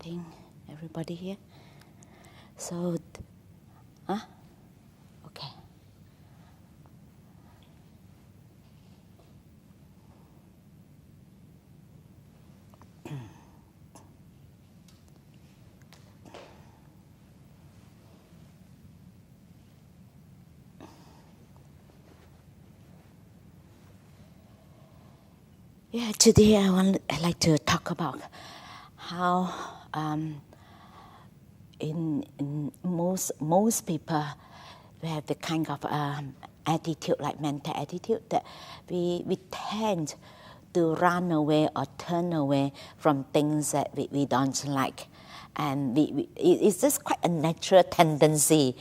getting everybody here. So, okay. Yeah, today I'd like to talk about how in most people we have the kind of attitude, like mental attitude, that we tend to run away or turn away from things that we don't like, and it's just quite a natural tendency,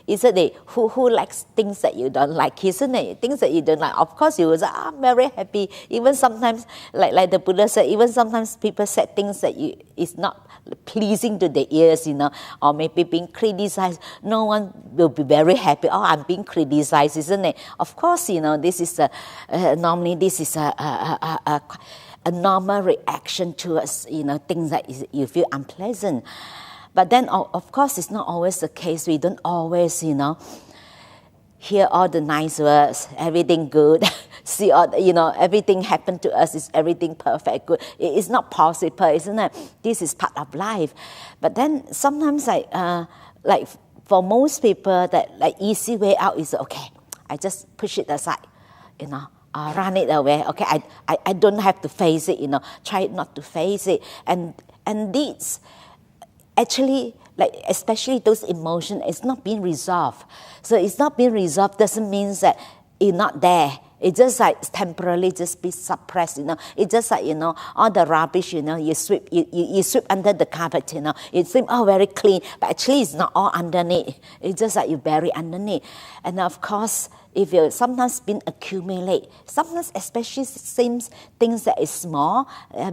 Isn't it? Who likes things that you don't like, isn't it? Things that you don't like. Of course, you will say, I'm very happy. Even sometimes, like the Buddha said, even sometimes people said things that is not pleasing to the ears, or maybe being criticized. No one will be very happy. Oh, I'm being criticized, isn't it? Of course, this is normally this is a normal reaction to things that you feel unpleasant. But then, of course, it's not always the case. We don't always, hear all the nice words, everything good, see all, everything happen to us, is everything perfect, good. It's not possible, isn't it? This is part of life. But then sometimes, like for most people, that like easy way out is, okay, I just push it aside, run it away. Okay, I don't have to face it, try not to face it. And this, actually, like especially those emotions, it's not being resolved. So it's not being resolved doesn't mean that it's not there. It just like temporarily just be suppressed, It's just like, all the rubbish, you sweep under the carpet, It seems very clean, but actually it's not all underneath. It's just like you bury underneath. And of course, if you sometimes been accumulate, sometimes especially seems things that is small,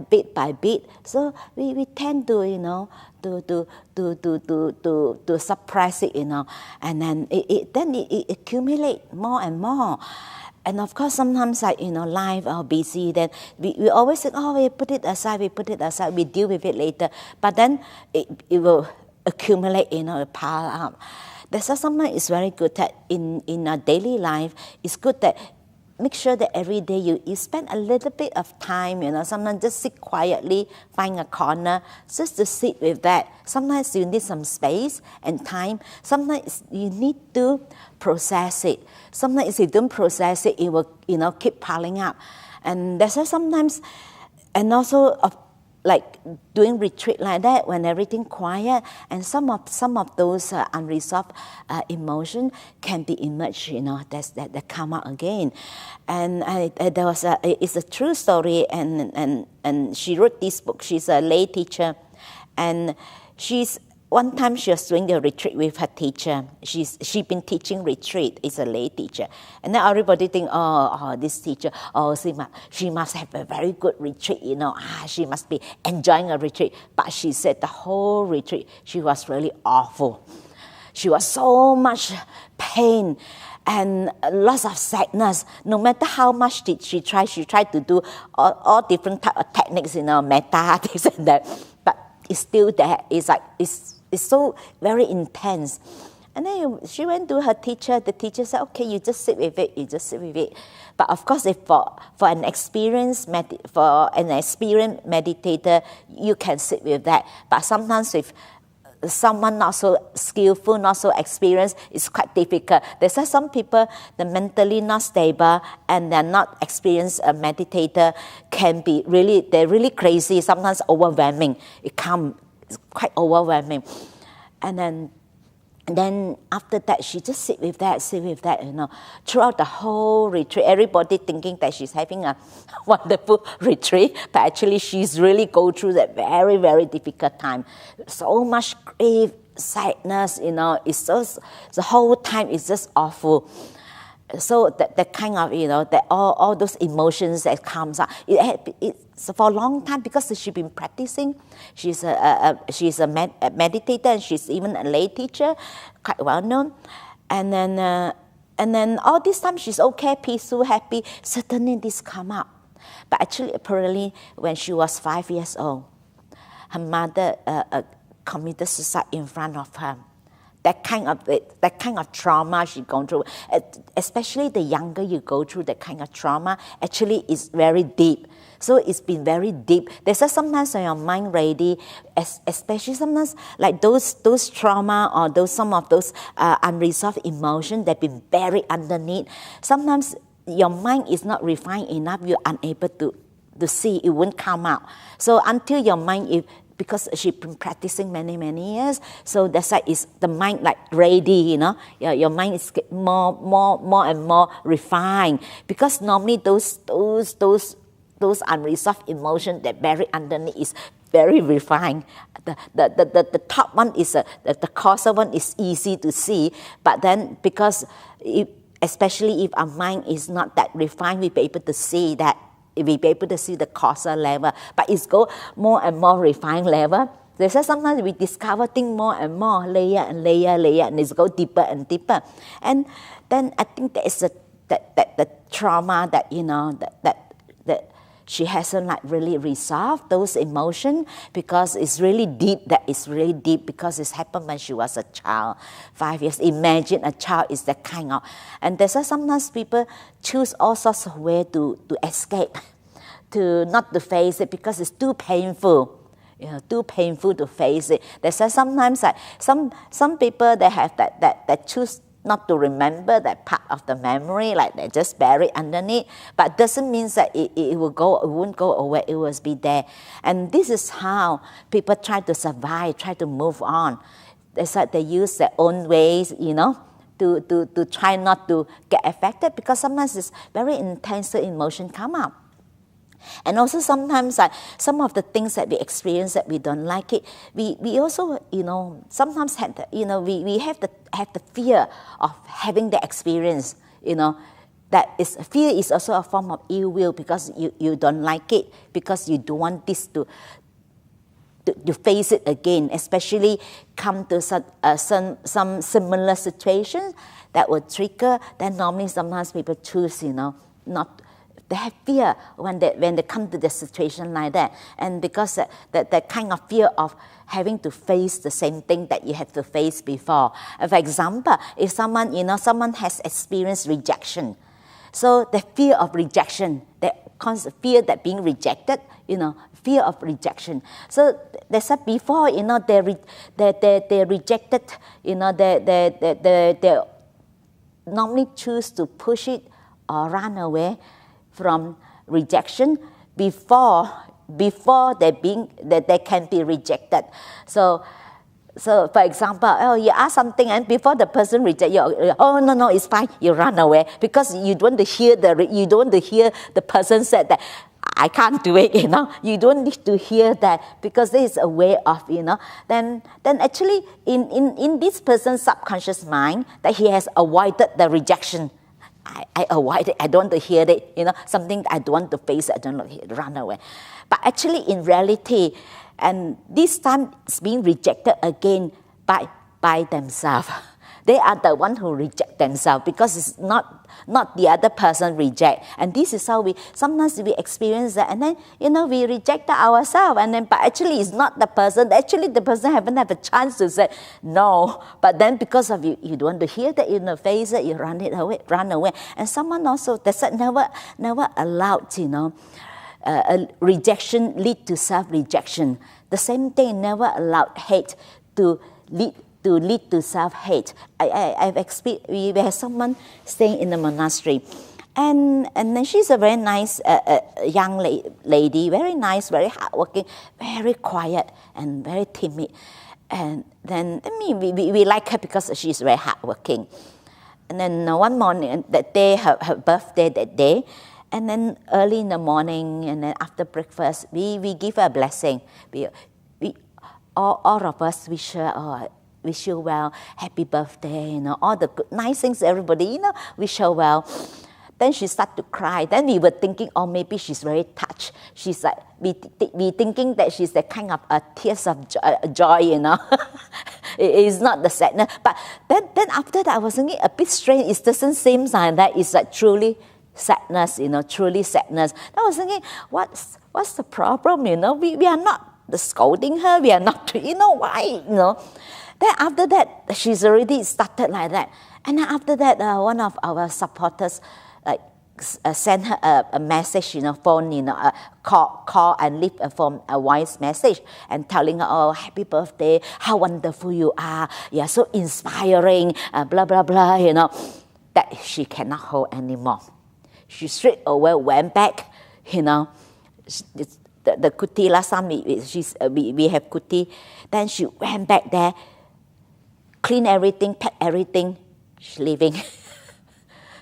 bit by bit. So we tend to, to suppress it, and then it accumulate more and more. And of course, sometimes like, life are busy, then we always think, we put it aside, we deal with it later. But then it will accumulate, pile up. That's why sometimes it's very good that in our daily life, it's good that make sure that every day you spend a little bit of time, sometimes just sit quietly, find a corner, just to sit with that. Sometimes you need some space and time. Sometimes you need to process it. Sometimes if you don't process it, it will, keep piling up. And that's why sometimes, and also like doing retreat like that, when everything quiet, and some of those unresolved emotion can be emerged, that come out again. And there was it's a true story, and she wrote this book. She's a lay teacher, and one time she was doing the retreat with her teacher. She's been teaching retreat. It's a lay teacher. And then everybody think, this teacher, she must have a very good retreat, she must be enjoying a retreat. But she said the whole retreat, she was really awful. She was so much pain and lots of sadness. No matter how much did she tried to do all different type of techniques, metta, this and that. But it's still there. It's like, it's so very intense. And then she went to her teacher. The teacher said, okay, you just sit with it. But of course, if for an experienced meditator, you can sit with that. But sometimes with someone not so skillful, not so experienced, it's quite difficult. There's some people, they're mentally not stable and they're not experienced meditator, they're really crazy, sometimes overwhelming. It's quite overwhelming. And then after that, she just sit with that, throughout the whole retreat. Everybody thinking that she's having a wonderful retreat, but actually she's really go through that very, very difficult time. So much grief, sadness, it's just, the whole time is just awful. So that kind of, that all those emotions that comes out, it's for a long time, because she's been practicing. She's a meditator, and she's even a lay teacher, quite well known. And then all this time she's okay, peaceful, happy. Suddenly this come up. But actually, apparently, when she was 5 years old, her mother committed suicide in front of her. That kind of trauma she gone through, especially the younger you go through, that kind of trauma actually is very deep. So it's been very deep. There's sometimes when your mind ready, especially sometimes like those trauma or some of those unresolved emotions that been buried underneath. Sometimes your mind is not refined enough. You're unable to see. It won't come out. So until your mind because she's been practicing many years, so that's why is the mind like ready, your mind is more and more refined, because normally those unresolved emotions that bury underneath is very refined. The top one is the causal one is easy to see, but then because especially if our mind is not that refined, we'll be able to see that. We'll be able to see the causal level, but it's go more and more refined level. There's sometimes we discover things more and more, layer, and it's go deeper and deeper. And then I think there is the trauma that that she hasn't like really resolved those emotions, because it's really deep. That is really deep because it's happened when she was a child, 5 years. Imagine a child is that kind of, and there's sometimes people choose all sorts of ways to escape, to not to face it because it's too painful. Too painful to face it. There's sometimes like some people they have that choose not to remember that part of the memory, like they just bury underneath, but doesn't mean that it won't go away, it will be there. And this is how people try to survive, try to move on. That's why they use their own ways, to try not to get affected, because sometimes it's very intense emotion come up. And also sometimes some of the things that we experience that we don't like it, we also sometimes have we have the fear of having the experience, that is fear is also a form of ill will, because you don't like it, because you don't want this to face it again, especially come to some similar situations that would trigger. Then normally sometimes people choose not. They have fear when they come to the situation like that, and because that kind of fear of having to face the same thing that you have to face before. For example, if someone has experienced rejection, so the fear of rejection, the fear that being rejected, fear of rejection. So they said before, they rejected, they normally choose to push it or run away from rejection before they can be rejected. So for example, you ask something and before the person reject you, no, it's fine, you run away, because you don't want to hear the person said that I can't do it, You don't need to hear that, because there is a way of, Then actually in this person's subconscious mind that he has avoided the rejection. I avoid it, I don't want to hear it, something I don't want to face, I don't want to run away. But actually in reality, and this time it's being rejected again by themselves. They are the one who reject themselves, because it's not the other person reject. And this is how sometimes we experience that, and then we reject ourselves, and then but actually it's not the person. Actually the person haven't have a chance to say no, but then because of you don't want to hear that, face it, you run away. And someone also that's never allowed, a rejection lead to self-rejection. The same thing, never allowed hate to lead to self-hate. I've experienced, we have someone staying in the monastery, and then she's a very nice young lady, very nice, very hardworking, very quiet and very timid. And then we like her because she's very hardworking. And then one morning, that day, her birthday that day, and then early in the morning, and then after breakfast, we give her a blessing. We all of us wish her wish you well, happy birthday, all the good, nice things, everybody, wish her well. Then she started to cry. Then we were thinking, maybe she's very touched. She's like, we thinking that she's the kind of tears of joy, It is not the sadness. But then after that, I was thinking a bit strange. It doesn't seem like that. It's like truly sadness, truly sadness. I was thinking, what's the problem, We are not scolding her, we are not, why, Then after that, she's already started like that. And then after that, one of our supporters sent her a message, phone, call and leave a voice message and telling her, oh, happy birthday, how wonderful you are, you're so inspiring, blah, blah, blah, that she cannot hold anymore. She straight away went back, the kuti, last time we have kuti, then she went back there, clean everything, pack everything, she's leaving.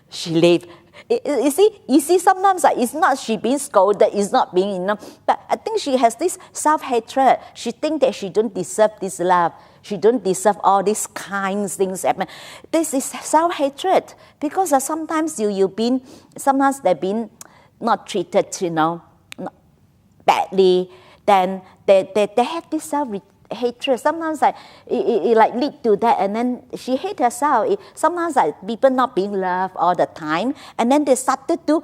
She leave. You see, sometimes it's not she being scolded, it's not being, but I think she has this self-hatred. She thinks that she don't deserve this love. She don't deserve all these kind things happen. This is self-hatred because sometimes sometimes they've been not treated, badly. Then they have this self-hatred. Sometimes it lead to that, and then she hates herself. Sometimes people not being loved all the time, and then they started to,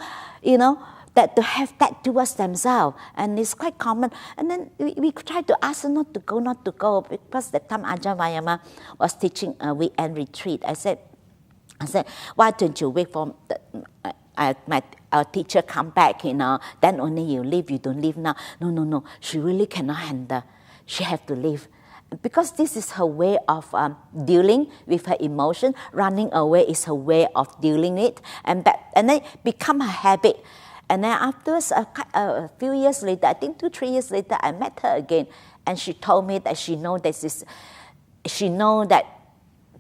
that to have that towards themselves, and it's quite common. And then we try to ask her not to go, because that time Ajahn Vayama was teaching a weekend retreat. I said, why don't you wait for our teacher come back, then only you leave, you don't leave now. No, she really cannot handle. She have to leave. Because this is her way of dealing with her emotion. Running away is her way of dealing it, and then become a habit. And then afterwards, a few years later, I think 2-3 years later, I met her again, and she told me that she know that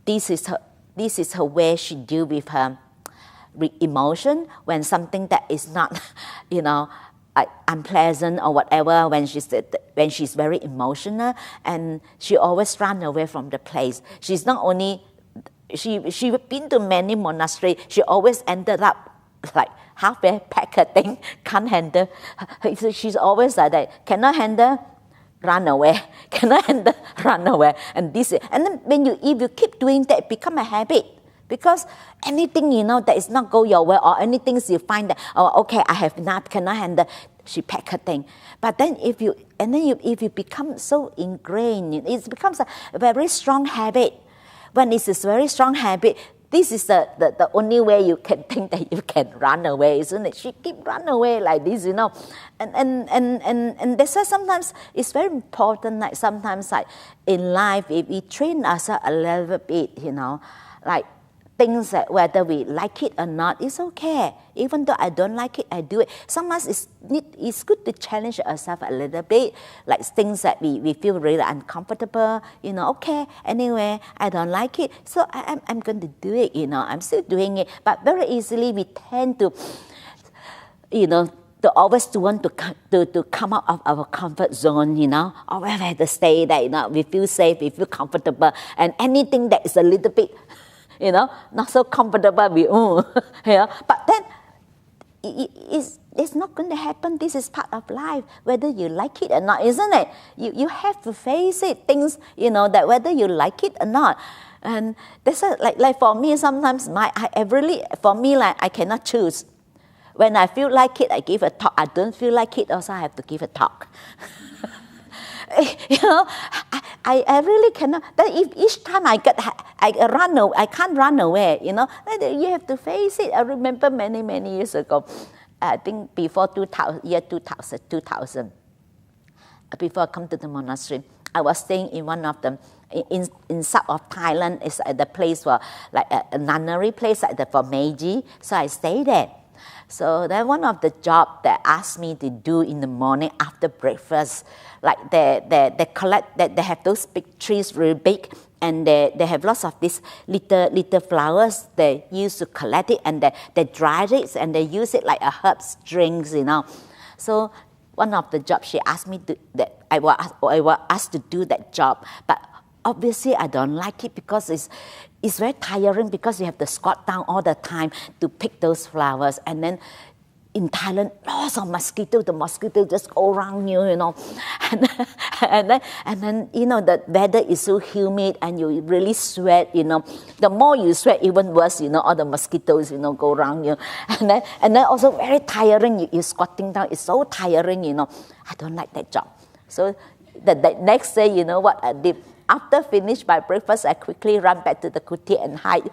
this is her way she deal with her emotion when something that is not, unpleasant or whatever. When she's very emotional, and she always run away from the place. She's not only she been to many monasteries. She always ended up like halfway pack her thing, can't handle. So she's always like that. Cannot handle, run away. Cannot handle, run away. And then if you keep doing that, it become a habit. Because anything, that is not go your way, or anything you find that, oh, okay, I have enough, cannot handle, she pack her thing. But then if you become so ingrained, it becomes a very strong habit. When it's a very strong habit, this is the only way you can think that you can run away, isn't it? She keep run away like this, And that's why sometimes it's very important, like sometimes like in life, if we train ourselves a little bit, like things that whether we like it or not, it's okay. Even though I don't like it, I do it. Sometimes it's good to challenge ourselves a little bit, like things that we feel really uncomfortable. Okay, anyway, I don't like it, so I'm going to do it. I'm still doing it, but very easily we tend to, to always to want to come out of our comfort zone. Always have to stay there. We feel safe, we feel comfortable, and anything that is a little bit, not so comfortable, but then it's not going to happen. This is part of life, whether you like it or not, isn't it? You have to face it, things, that whether you like it or not. And that's like for me, sometimes I cannot choose. When I feel like it, I give a talk. I don't feel like it, also I have to give a talk. I really cannot. Then if each time I run away, I can't run away. You have to face it. I remember many years ago, I think before 2000, before I come to the monastery, I was staying in one of them in south of Thailand. It's at the place for like a nunnery place for Meiji. So I stayed there. So then one of the jobs they asked me to do in the morning after breakfast, like they collect, they have those big trees really big, and they have lots of these little flowers. They used to collect it, and they dry it, and they use it like a herb strings, So one of the jobs she asked me to, that I was asked to do that job, but obviously I don't like it because it's very tiring, because you have to squat down all the time to pick those flowers. And then in Thailand, lots of mosquitoes. The mosquitoes just go around you, and then the weather is so humid and you really sweat, The more you sweat, even worse, all the mosquitoes, go around you. And then also very tiring. You're squatting down. It's so tiring, I don't like that job. So The next day, you know what I did? After finish my breakfast, I quickly run back to the kuti and hide.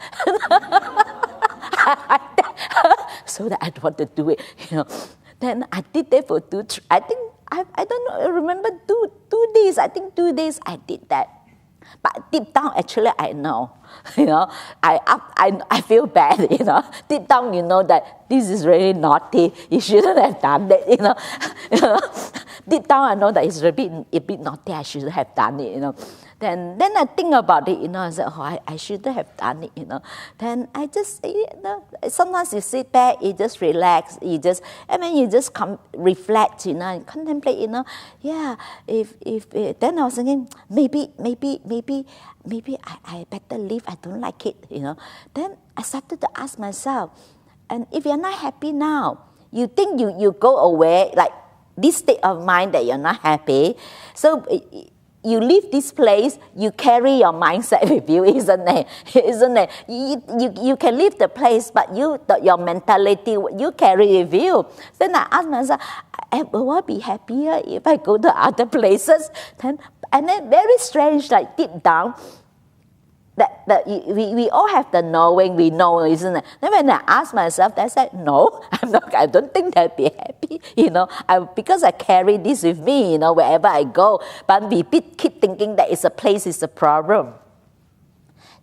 So that I don't want to do it, you know. Then I did that for I don't know, I remember 2 days, I think 2 days I did that. But deep down, actually, I know, you know, I feel bad, you know. Deep down, you know that this is really naughty. You shouldn't have done that, you know. Deep down, I know that it's a bit naughty. I shouldn't have done it, you know. Then I think about it, you know. I said, oh, I shouldn't have done it, you know. Then I just, you know, sometimes you sit back, you just relax, you just reflect, you know, and contemplate, you know. Yeah, if then I was thinking, maybe I better leave. I don't like it, you know. Then I started to ask myself, and if you're not happy now, you think you go away, like this state of mind that you're not happy, so you leave this place, you carry your mindset with you, isn't it? Isn't it? You can leave the place, but your mentality, you carry with you. Then I ask myself, will I be happier if I go to other places? And then very strange, like deep down, that we all have the knowing, we know, isn't it? Then when I ask myself, I said, no, I don't think I'd be happy, you know, because I carry this with me, you know, wherever I go. But we keep thinking that it's a place, it's a problem.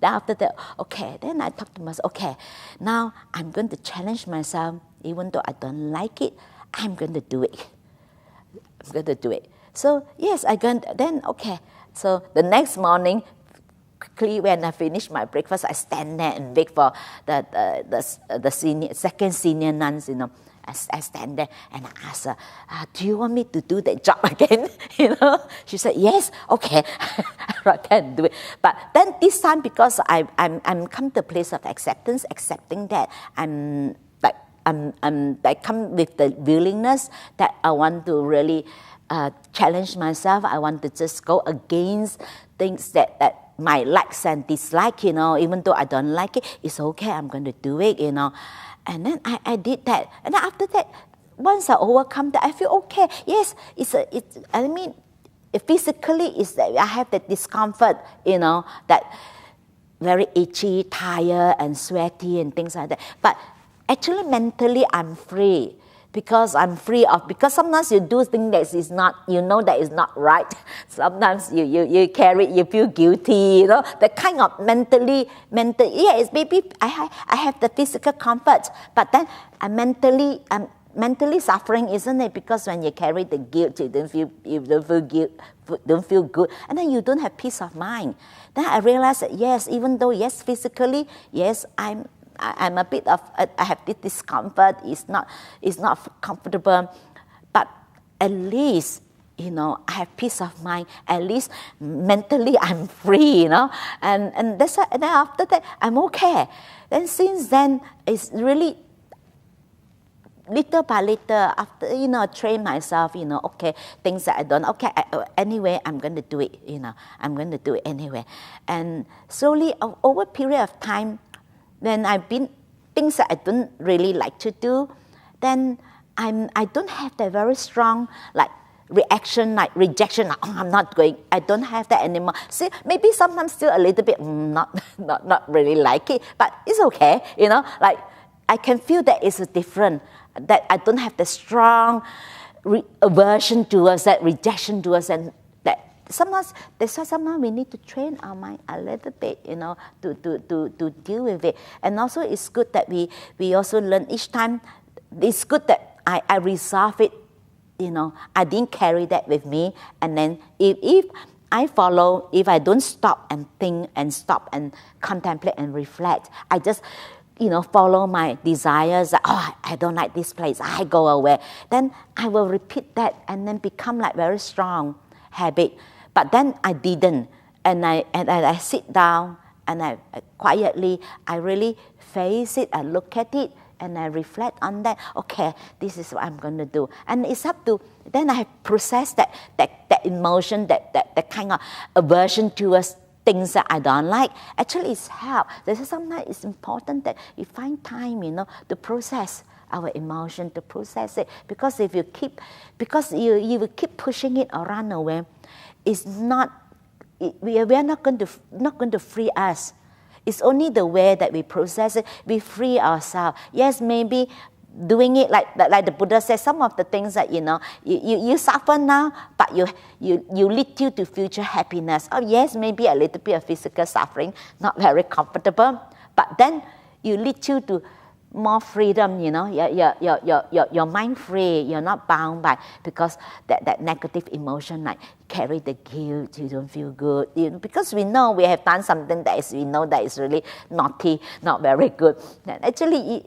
Then after that, okay, then I talk to myself, okay, now I'm going to challenge myself, even though I don't like it, I'm going to do it. I'm going to do it. So yes, then okay. So the next morning, quickly when I finish my breakfast, I stand there and wait for the second senior nuns, you know. I stand there and I ask her, do you want me to do that job again? You know, she said, yes, okay, I can do it. But then this time, because I'm come to a place of acceptance, accepting that I come with the willingness that I want to really challenge myself. I want to just go against things that my likes and dislike, you know, even though I don't like it, it's okay, I'm going to do it, you know. And then I did that. And then after that, once I overcome that, I feel okay. Yes, physically, it's that I have that discomfort, you know, that very itchy, tired, and sweaty, and things like that. But actually, mentally, I'm free. Because I'm free of, because sometimes you do things that is not, you know that is not right. Sometimes you carry, you feel guilty, you know, the kind of yeah, it's maybe I have the physical comfort, but then I'm mentally suffering, isn't it? Because when you carry the guilt, you don't feel good, and then you don't have peace of mind. Then I realized that yes, even though yes, physically, yes, I'm a bit of, I have this discomfort, it's not comfortable, but at least, you know, I have peace of mind, at least mentally I'm free, you know, and that's why, and then after that, I'm okay. Then since then, it's really, little by little, after, you know, train myself, you know, okay, things that I don't, okay, anyway, I'm going to do it, you know, I'm going to do it anyway. And slowly, over a period of time, when I've been things that I don't really like to do, then I don't have that very strong like reaction, like rejection, like, oh, I'm not going, I don't have that anymore. See, maybe sometimes still a little bit not really like it, but it's okay, you know, like I can feel that it's different, that I don't have the strong aversion towards that, rejection towards, and that sometimes we need to train our mind a little bit, you know, to deal with it. And also it's good that we also learn each time. It's good that I resolve it, you know. I didn't carry that with me. And then if I follow, if I don't stop and think and stop and contemplate and reflect, I just, you know, follow my desires. Oh, I don't like this place, I go away. Then I will repeat that and then become like very strong habit. But then I didn't, and I sit down and I quietly, I really face it, I look at it, and I reflect on that. Okay, this is what I'm going to do, and it's up to, then I process that emotion, that kind of aversion towards things that I don't like. Actually, it's help. Sometimes it's important that you find time, you know, to process our emotion, to process it, because if you keep, because you will keep pushing it or run away, is not, we are not going to free us. It's only the way that we process it, we free ourselves. Yes, maybe doing it like the Buddha says, some of the things that, you suffer now, but you lead you to future happiness. Oh yes, maybe a little bit of physical suffering, not very comfortable, but then you lead you to more freedom, your mind free, you're not bound by, because that negative emotion, like carry the guilt, you don't feel good, because we know we have done something we know that is really naughty, not very good. And actually,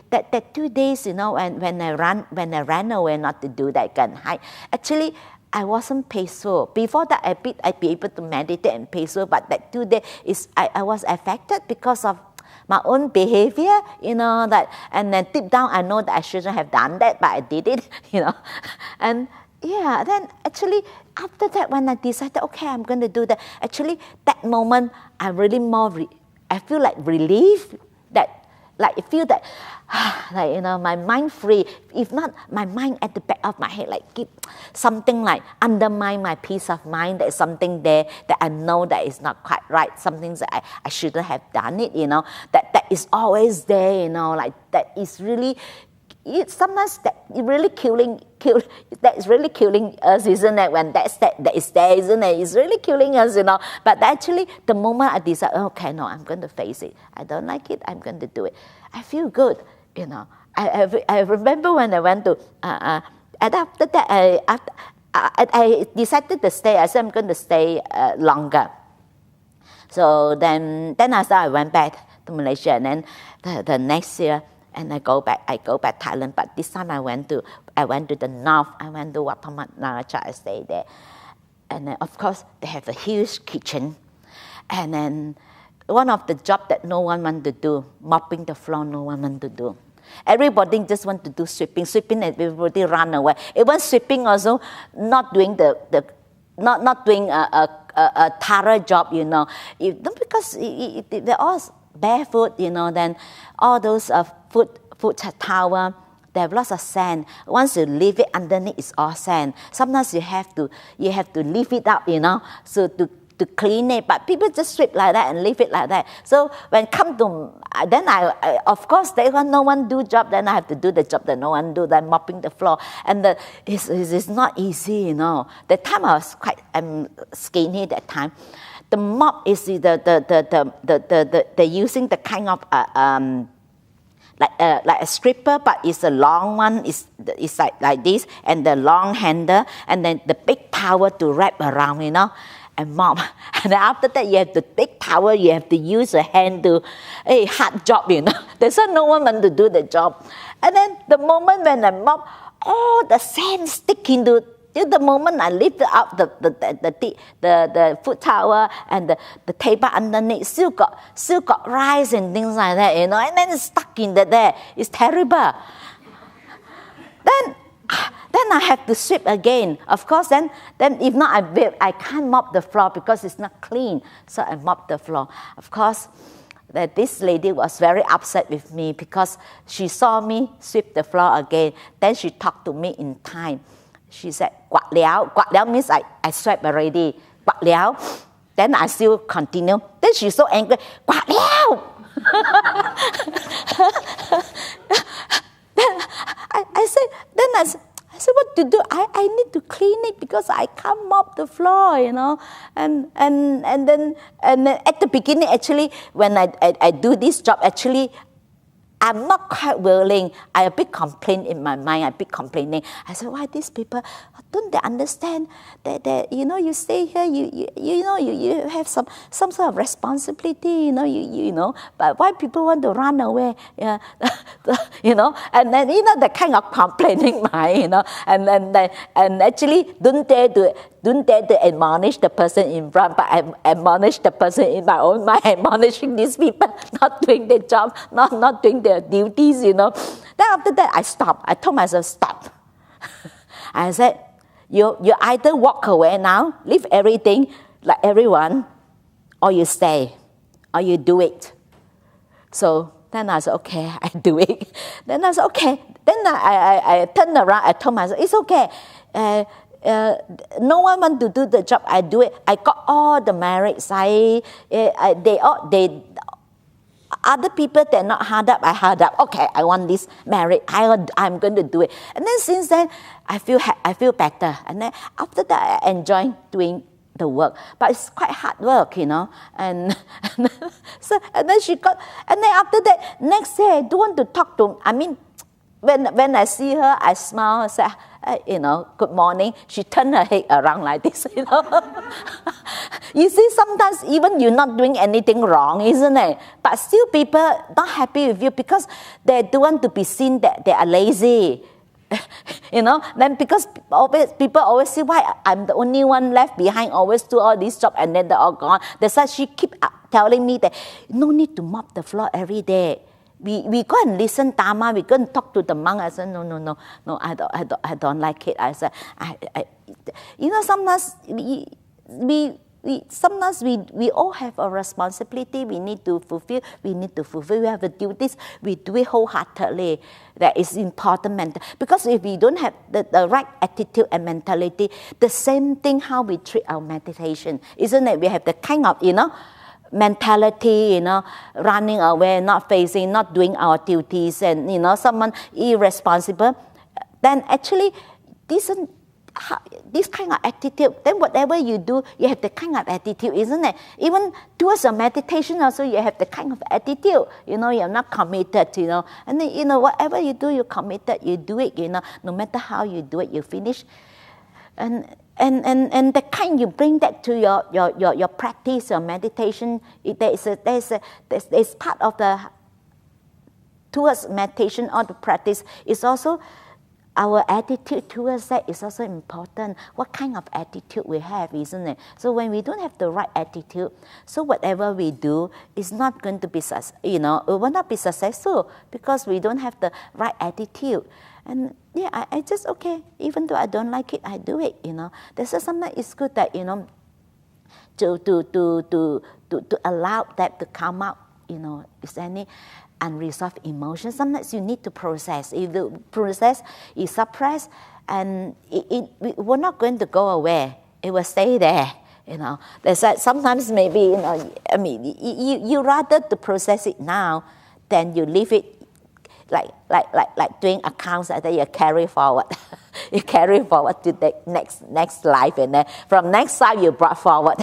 that 2 days, when I ran away not to do that gun hike, actually I wasn't peaceful. Before that, I'd be able to meditate and peaceful, but that 2 days I was affected because of my own behavior, and then deep down I know that I shouldn't have done that, but I did it, and yeah, then actually after that, when I decided, okay, I'm going to do that, actually that moment I really I feel like relief, that like I feel that my mind free. If not, my mind at the back of my head, like keep something like undermine my peace of mind. There's something there that I know that is not quite right. Something that I shouldn't have done it. That is always there. Like that is really. Sometimes that really that is really killing us, isn't it? When that is there, isn't it? It's really killing us, But actually, the moment I decide, okay, no, I'm going to face it. I don't like it. I'm going to do it. I feel good, I remember when I went to, and after that, I decided to stay. I said I'm going to stay longer. So then after I went back to Malaysia, and then the next year. And I go back Thailand, but this time I went to the north. I went to Wat Phra Naracha. I stayed there, and then of course they have a huge kitchen, and then one of the jobs that no one want to do, mopping the floor, no one want to do. Everybody just want to do sweeping, and everybody run away. Even sweeping also, not doing not doing a thorough job, because they're all barefoot, then all those foot towel, they have lots of sand. Once you leave it underneath, it's all sand. Sometimes you have to leave it up, so to clean it. But people just sweep like that and leave it like that. So when come to, then I of course, no one do job, then I have to do the job that no one do, then mopping the floor. And it's not easy, That time I was quite skinny that time. The mop is the using the kind of like a stripper, but it's a long one. It's like this, and the long handle, and then the big towel to wrap around, and mop. And then after that, you have the big towel. You have to use a hand to hard job, There's no one want to do the job. And then the moment when I mop, all the sand stick into. The moment I lifted up the foot towel and the table underneath, still got rice and things like that, and then it's stuck in there. It's terrible. Then I have to sweep again. Of course, then if not, I can't mop the floor because it's not clean. So I mop the floor. Of course, this lady was very upset with me because she saw me sweep the floor again. Then she talked to me in Thai. She said, "Quạt liao." Quạt liao means I swept already. Quạt liao. Then I still continue. Then she's so angry. Quạt liao. I said, what to do? I need to clean it because I can't mop the floor, And then at the beginning, actually, when I do this job, actually, I'm not quite willing. I a bit complain in my mind. Complaining. I said, why these people don't they understand that you stay here, you have some sort of responsibility, But why people want to run away? Yeah, And then the kind of complaining mind, and actually don't dare to admonish the person in front, but I admonish the person in my own mind, admonishing these people not doing their job, not doing their duties, Then after that, I stopped. I told myself, stop. I said, you either walk away now, leave everything like everyone, or you stay, or you do it. So then I said, okay, I do it. Then I said, okay. Then I turned around. I told myself, it's okay. no one want to do the job, I do it. I got all the merits. Other people, they're not hard up, I hard up. Okay, I want this merit. I'm going to do it. And then since then, I feel better. And then after that, I enjoy doing the work. But it's quite hard work, And then she got, and then after that, next day, I don't want to talk to, when I see her, I smile, I say, good morning. She turned her head around like this, You see, sometimes even you're not doing anything wrong, isn't it? But still people not happy with you because they don't want to be seen that they are lazy. Then because people always say, why I'm the only one left behind, always do all this job and then they're all gone. That's why she keep telling me that no need to mop the floor every day. We go and listen Dharma, we go and talk to the monk. I said, no, I don't like it. I said, sometimes we all have a responsibility we need to fulfill. We have the duties. We do it wholeheartedly. That is important. Because if we don't have the right attitude and mentality, the same thing how we treat our meditation. Isn't it? We have the kind of, mentality, running away, not facing, not doing our duties, and, someone irresponsible, then actually this kind of attitude, then whatever you do, you have the kind of attitude, isn't it? Even towards your meditation also, you have the kind of attitude, you're not committed, and then, whatever you do, you're committed, you do it, no matter how you do it, you finish. And the kind you bring that to your practice, your meditation, there's part of the towards meditation or the practice is also our attitude towards that is also important. What kind of attitude we have, isn't it? So when we don't have the right attitude, so whatever we do is not going to be, it will not be successful because we don't have the right attitude. And yeah, I just, okay, even though I don't like it, I do it, There's sometimes it's good that, to allow that to come out, is any unresolved emotion. Sometimes you need to process. If the process is suppressed, and we're not going to go away. It will stay there, There's sometimes maybe, you rather to process it now than you leave it like doing accounts that you carry forward. You carry forward to the next life, and then from next life you brought forward.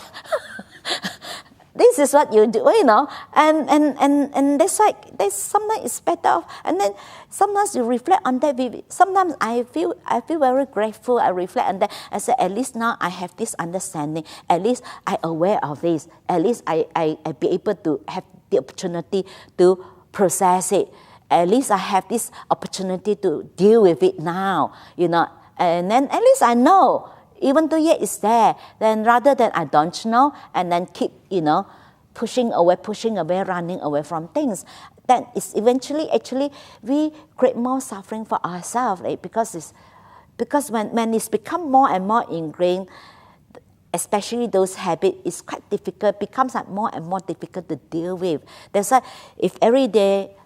This is what you do, and that's why sometimes it's better. And then sometimes you reflect on that. Sometimes I feel very grateful. I reflect on that. I say, at least now I have this understanding. At least I aware of this. At least I be able to have the opportunity to process it. At least I have this opportunity to deal with it now, And then at least I know, even though it's there, then rather than I don't know, and then keep, pushing away, running away from things, then it's eventually, actually, we create more suffering for ourselves, right? Because when it's become more and more ingrained, especially those habits, it's quite difficult, becomes more and more difficult to deal with. That's why if every day,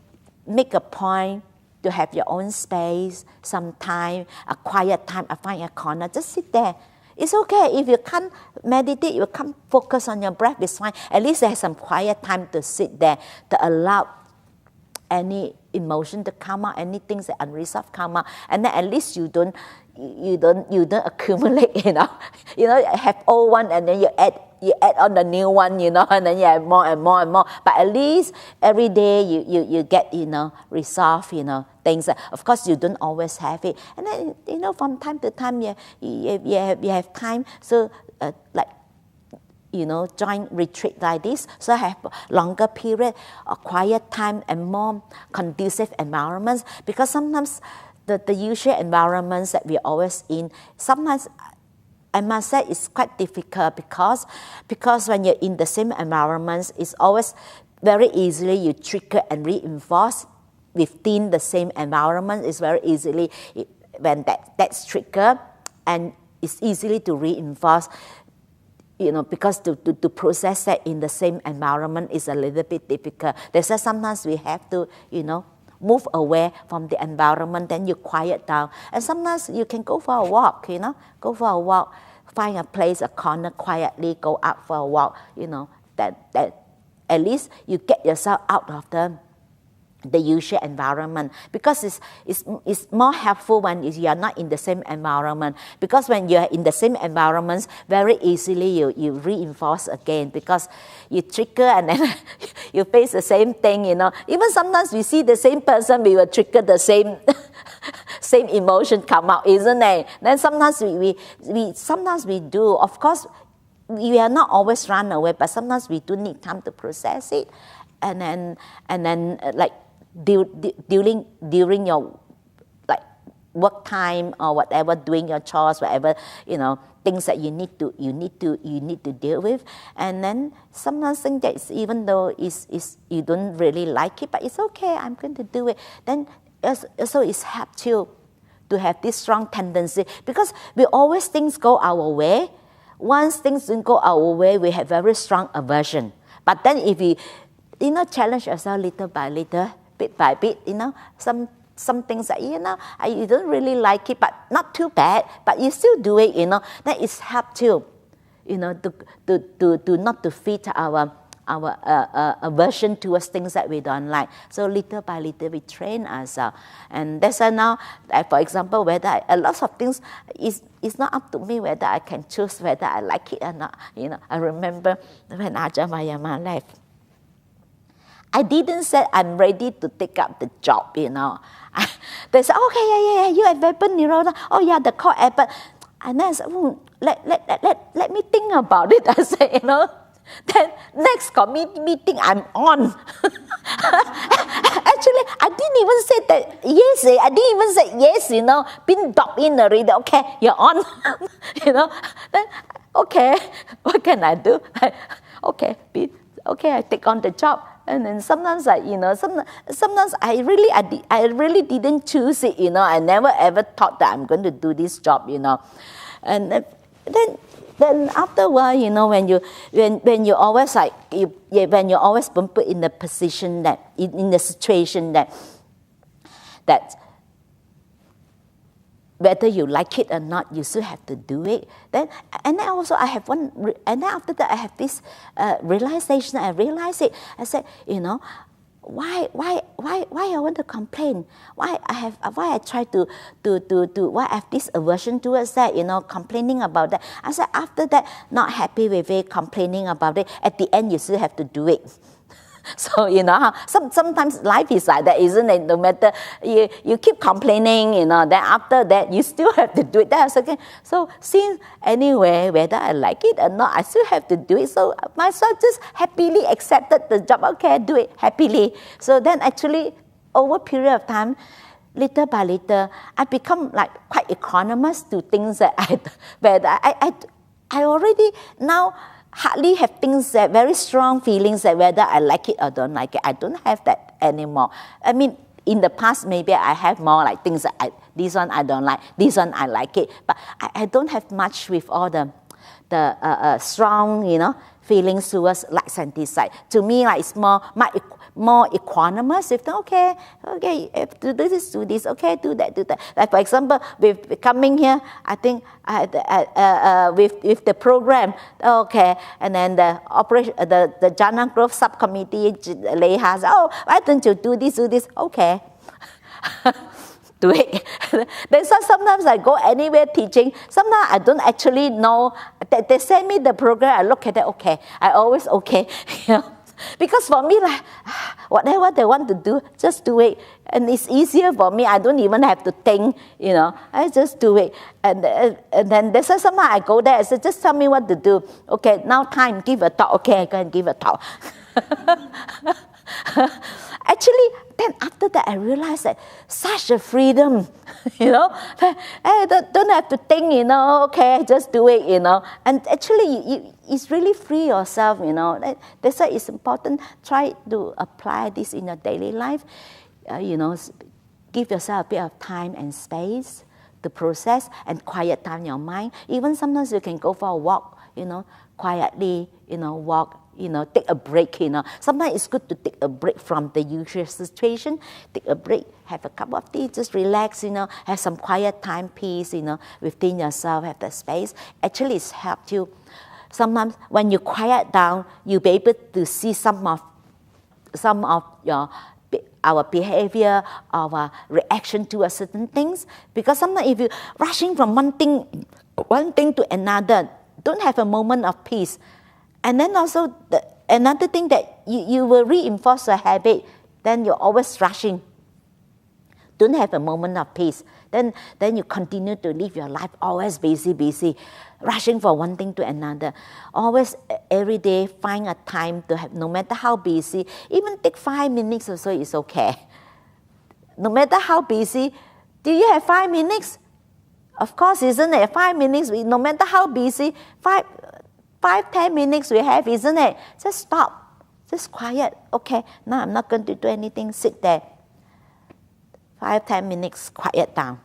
make a point to have your own space, some time, a quiet time, find a corner, just sit there. It's okay. If you can't meditate, you can't focus on your breath, it's fine. At least there's some quiet time to sit there, to allow any emotion to come out, any things that unresolved come out, and then at least you don't accumulate, have old one and then you add on the new one, and then you have more and more and more. But at least every day you get, resolve, things. Of course, you don't always have it. And then, from time to time, you have time. So, join retreat like this. So I have longer period, a quiet time, and more conducive environments. Because sometimes the usual environments that we're always in, sometimes I must say it's quite difficult because when you're in the same environments, it's always very easily you trigger and reinforce within the same environment. It's very easily when that's triggered, and it's easily to reinforce, because to process that in the same environment is a little bit difficult. That's why sometimes we have to, move away from the environment, then you quiet down. And sometimes you can go for a walk, go for a walk, find a place, a corner, quietly go out for a walk, that at least you get yourself out of the usual environment, because it's more helpful when you are not in the same environment, because when you are in the same environments, very easily you reinforce again, because you trigger and then you face the same thing, even sometimes we see the same person, we will trigger the same same emotion come out, isn't it? Then sometimes we do, of course we are not always run away, but sometimes we do need time to process it, and then like during your like work time or whatever, doing your chores, whatever, things that you need to deal with. And then sometimes think that even though is you don't really like it, but it's okay, I'm going to do it. Then also it's helped you to have this strong tendency, because we always things go our way. Once things don't go our way, we have very strong aversion. But then if we challenge yourself little by little, bit by bit, some things that, you don't really like it, but not too bad, but you still do it, then it's helped you, to not to feed our aversion towards things that we don't like. So little by little we train ourselves. And that's why now, for example, whether a lot of things it's not up to me whether I can choose whether I like it or not. I remember when Ajahn Hasapanna left, I didn't say I'm ready to take up the job, They said, okay, yeah, you have Appen Nirodha. Oh yeah, the call Appen. And then I said, let me think about it. I said, then next meeting I'm on. Actually, I didn't even say that yes. I didn't even say yes, been docked in already. Okay, you're on. Then, okay, what can I do? Okay, I take on the job. And then sometimes sometimes I really didn't choose it, I never ever thought that I'm going to do this job, And then after a while, when you always when you're always put in the position that in the situation that whether you like it or not, you still have to do it. And then also I have and then after that I have this realization. I realized it. I said, why I want to complain? Why I try to why I have this aversion towards that, complaining about that. I said, after that, not happy with it, complaining about it, at the end you still have to do it. So sometimes life is like that, isn't it? No matter you keep complaining, then after that you still have to do it. That's okay. So since anyway, whether I like it or not, I still have to do it. So myself just happily accepted the job. Okay, I do it happily. So then actually over a period of time, little by little, I become like quite equanimous to things that I already now hardly have things that very strong feelings that whether I like it or don't like it. I don't have that anymore. I mean, in the past maybe I have more like things that this one I don't like, this one I like it, but I don't have much with all the strong feelings towards likes and dislikes. To me, like it's more equanimous. If okay, if do this, do this. Okay, do that. Like for example, with coming here, I think with the program. Okay, and then the operation, the Jhana growth subcommittee, Lay has. Oh, why don't you do this? Okay. Do it. Then sometimes I go anywhere teaching. Sometimes I don't actually know. They send me the program. I look at it. Okay, I always okay. Because for me, like whatever they want to do, just do it, and it's easier for me. I don't even have to think. I just do it, and then there's sometimes I go there. I say, just tell me what to do. Okay, now time. Give a talk. Okay, I go and give a talk. Actually, then after that, I realized that such a freedom, I don't have to think, okay, just do it, And actually, it's really free yourself, That's why it's important. Try to apply this in your daily life. Give yourself a bit of time and space to process and quiet down your mind. Even sometimes you can go for a walk, quietly, walk. take a break, Sometimes it's good to take a break from the usual situation, take a break, have a cup of tea, just relax, have some quiet time, peace, within yourself, have the space. Actually, it's helped you. Sometimes when you quiet down, you'll be able to see some of our behavior, our reaction to a certain things. Because sometimes if you're rushing from one thing to another, don't have a moment of peace. And then also another thing that you will reinforce a habit, then you're always rushing. Don't have a moment of peace. Then you continue to live your life always busy, rushing from one thing to another. Always, every day, find a time to have, no matter how busy, even take 5 minutes or so is okay. No matter how busy, do you have 5 minutes? Of course, isn't it? 5 minutes, no matter how busy, 5-10 minutes we have, isn't it? Just stop, just quiet. Okay, now I'm not going to do anything, sit there. 5-10 minutes, quiet down.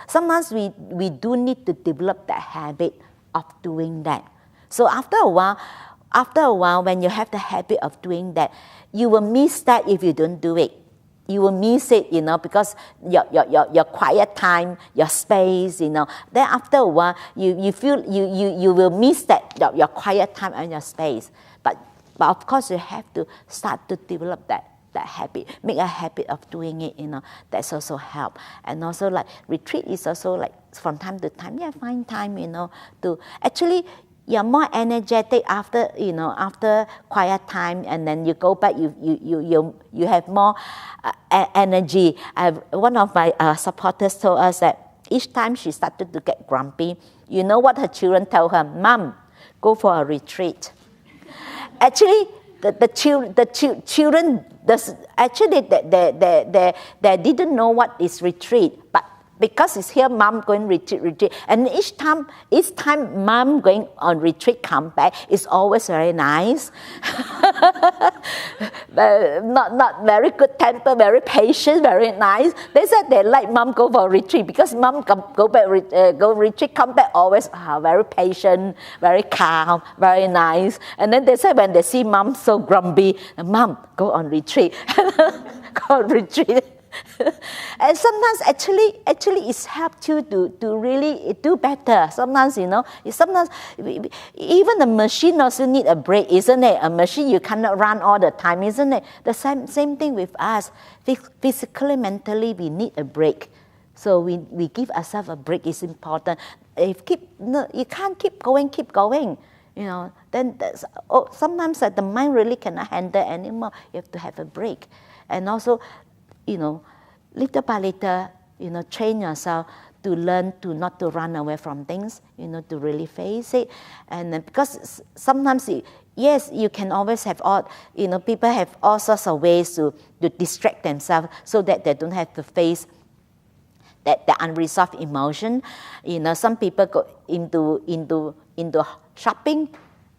Sometimes we do need to develop that habit of doing that. So after a while, when you have the habit of doing that, you will miss that if you don't do it. You will miss it, because your quiet time, your space, Then after a while, you feel you will miss that your quiet time and your space. But of course, you have to start to develop that habit, make a habit of doing it, That's also help. And also like retreat is also like from time to time, find time, to actually. You're more energetic after quiet time, and then you go back. You have more energy. One of my supporters told us that each time she started to get grumpy, you know what her children tell her? Mom, go for a retreat. Actually, the children actually they didn't know what is retreat, but because it's here, mom going retreat, and each time mom going on retreat come back, it's always very nice. not very good temper, very patient, very nice. They said they like mom go for retreat because mom go retreat, come back always very patient, very calm, very nice. And then they said when they see mom so grumpy, mom go on retreat, go on retreat. And sometimes actually it's helped you to really do better. Sometimes, sometimes even the machine also need a break, isn't it? A machine you cannot run all the time, isn't it? The same thing with us. Physically, mentally, we need a break. So we give ourselves a break is important. You can't keep going. Then sometimes the mind really cannot handle anymore. You have to have a break. And also, little by little, train yourself to learn to not to run away from things, to really face it. And then because sometimes, yes, you can always have people have all sorts of ways to distract themselves so that they don't have to face that the unresolved emotion. Some people go into shopping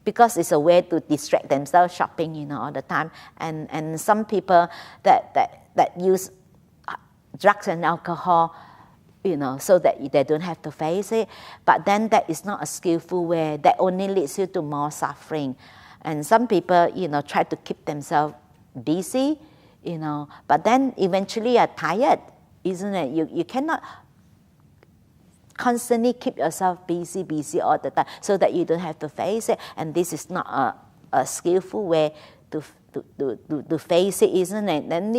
because it's a way to distract themselves, shopping, all the time. And some people that use drugs and alcohol, so that they don't have to face it. But then that is not a skillful way. That only leads you to more suffering. And some people, try to keep themselves busy, but then eventually are tired, isn't it? You cannot constantly keep yourself busy all the time so that you don't have to face it. And this is not a skillful way to face it, isn't it? Then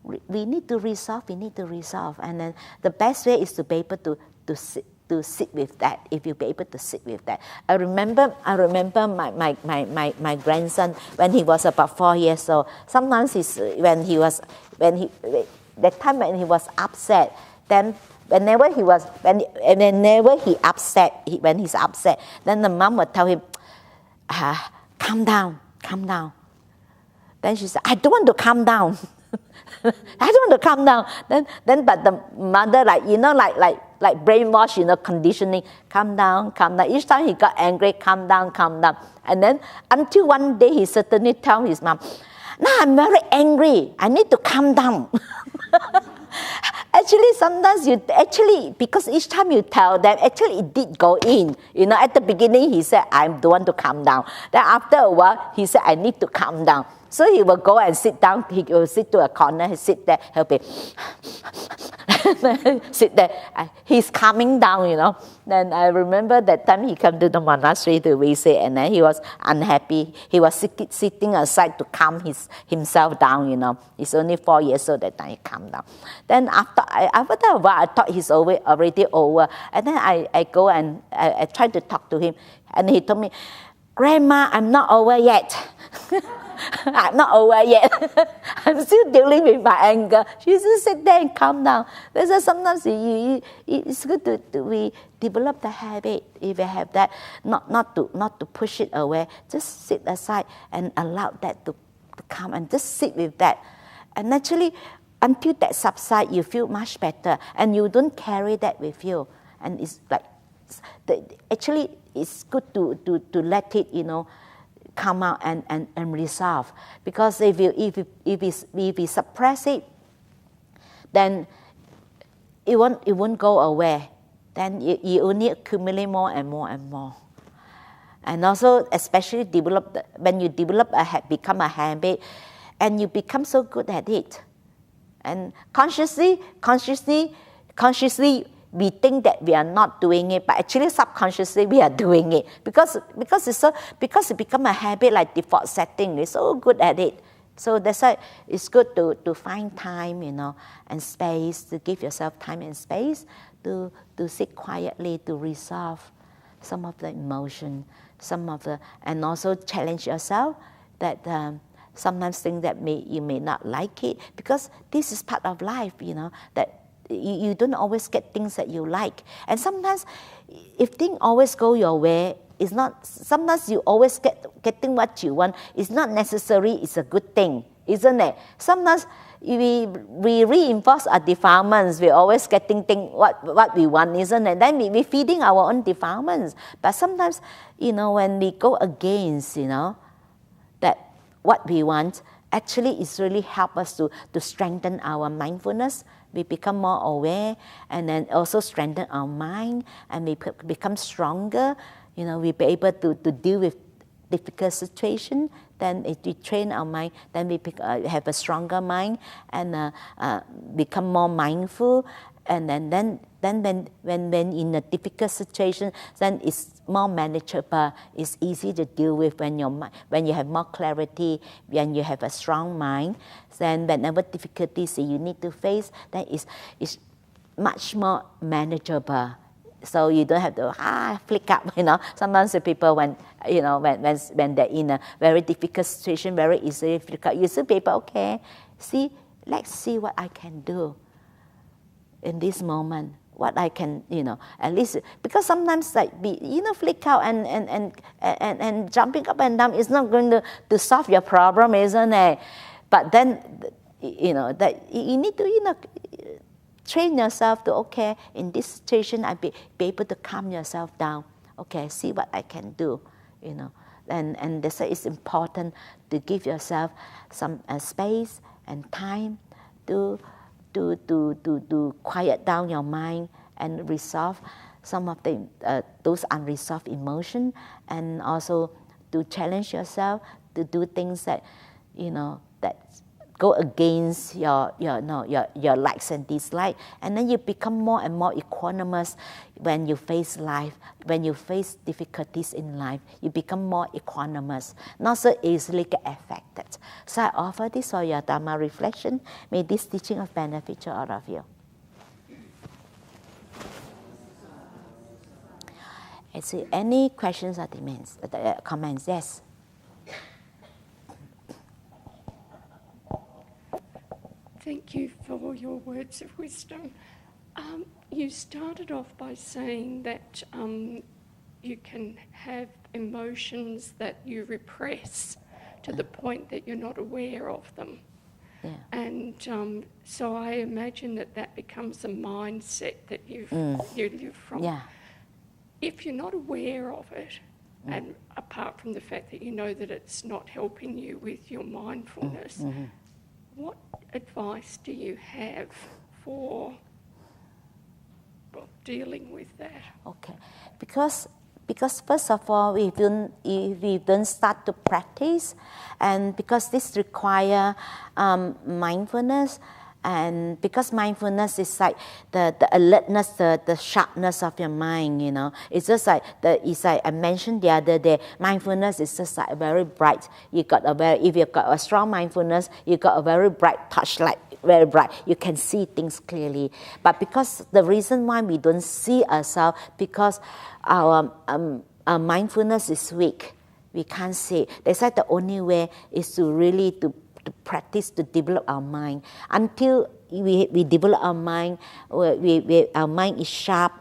we need to resolve. And then the best way is to be able to sit with that. If you be able to sit with that, I remember my grandson when he was about 4 years old. Sometimes when he was upset, then whenever he's upset, then the mom would tell him, calm down. Then she said, I don't want to calm down. I don't want to calm down. Then but the mother, like brainwash, conditioning, calm down. Each time he got angry, calm down. And then until one day he certainly tell his mom, now I'm very angry, I need to calm down. actually sometimes because each time you tell them, actually it did go in. At the beginning he said, I don't want to calm down. Then after a while, he said, I need to calm down. So he will go and sit down. He will sit to a corner. He sit there. He'll be sit there. He's calming down. Then I remember that time he came to the monastery to visit, and then he was unhappy. He was sitting aside to calm himself down. He's only 4 years old that time he calmed down. Then after a while, I thought he's already over. And then I go and I tried to talk to him, and he told me, Grandma, I'm not over yet. I'm not over yet. I'm still dealing with my anger. She just sit there and calm down. Because sometimes it's good to develop the habit. If you have that, not to push it away, just sit aside and allow that to come and just sit with that. And naturally, until that subsides, you feel much better, and you don't carry that with you. And it's like, actually, it's good to let it, come out and resolve. Because if we suppress it, then it won't go away. Then you only accumulate more and more and more. And also, especially when you become a habit, and you become so good at it, and consciously, we think that we are not doing it, but actually subconsciously we are doing it because it become a habit, like default setting. We're so good at it. So that's why it's good to find time, and space, to give yourself time and space to sit quietly, to resolve some of the emotion, and also challenge yourself that sometimes think that you may not like it, because this is part of life, that you don't always get things that you like. And sometimes, if things always go your way, it's not. Sometimes you always getting what you want. It's not necessary. It's a good thing, isn't it? Sometimes we reinforce our defilements. We're always getting what we want, isn't it? Then we're feeding our own defilements. But sometimes, when we go against, that what we want, actually it's really help us to strengthen our mindfulness. We become more aware, and then also strengthen our mind, and we become stronger. We be able to deal with difficult situations. Then if we train our mind, then we have a stronger mind, and become more mindful. And then when in a difficult situation, then it's more manageable. It's easy to deal with when you have more clarity, when you have a strong mind. Then whenever difficulties you need to face, then it's much more manageable. So you don't have to flick up. Sometimes the people when they're in a very difficult situation, very easily flick up. You see people, okay, let's see what I can do in this moment, what I can, at least, because sometimes flick out and jumping up and down is not going to solve your problem, isn't it? But then, that you need to, train yourself to, okay, in this situation, I be able to calm yourself down. Okay, see what I can do, and that's why it's important to give yourself some space and time to quiet down your mind and resolve some of those unresolved emotions, and also to challenge yourself to do things that that go against your likes and dislikes, and then you become more and more equanimous when you face life, when you face difficulties in life. You become more equanimous, not so easily get affected. So I offer this for your Dharma reflection. May this teaching of benefit to all of you. I see any questions or demands, comments? Yes. Thank you for your words of wisdom. You started off by saying that you can have emotions that you repress to the point that you're not aware of them. Yeah. And so I imagine that becomes a mindset that you live from. Yeah. If you're not aware of it, and apart from the fact that you know that it's not helping you with your mindfulness, what advice do you have for dealing with that? Okay, because first of all, if we don't start to practice, and because this require mindfulness, and because mindfulness is like the alertness, the sharpness of your mind, you know. It's just like it's like I mentioned the other day, mindfulness is just like very bright. If you've got a strong mindfulness, you got a very bright touchlight, very bright. You can see things clearly. But because the reason why we don't see ourselves, because our mindfulness is weak, we can't see. They said the only way is to really to practice to develop our mind. Until we develop our mind, our mind is sharp,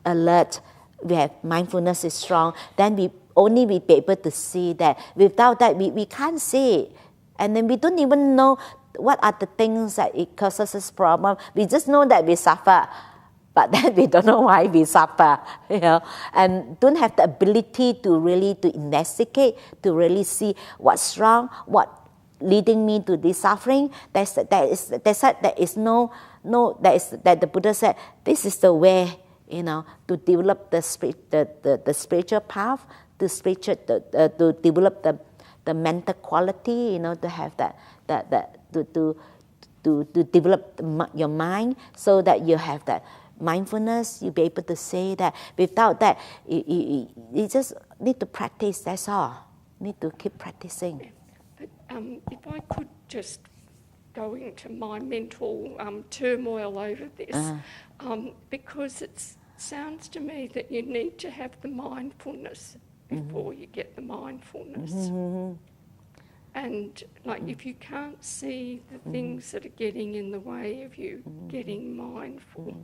alert, we have mindfulness is strong, then we only be able to see that. Without that, we can't see it. And then we don't even know what are the things that it causes us problem. We just know that we suffer, but then we don't know why we suffer, you know, and don't have the ability to really to investigate, to really see what's wrong, what leading me to this suffering. That the Buddha said, this is the way, you know, to develop the spiritual path, to develop the mental quality, you know, to have to develop your mind, so that you have that mindfulness. You'll be able to say that. Without that, you just need to practice. That's all. Need to keep practicing. But if I could just go into my mental turmoil over this, because it sounds to me that you need to have the mindfulness before you get the mindfulness. Mm-hmm. And like if you can't see the things that are getting in the way of you getting mindful,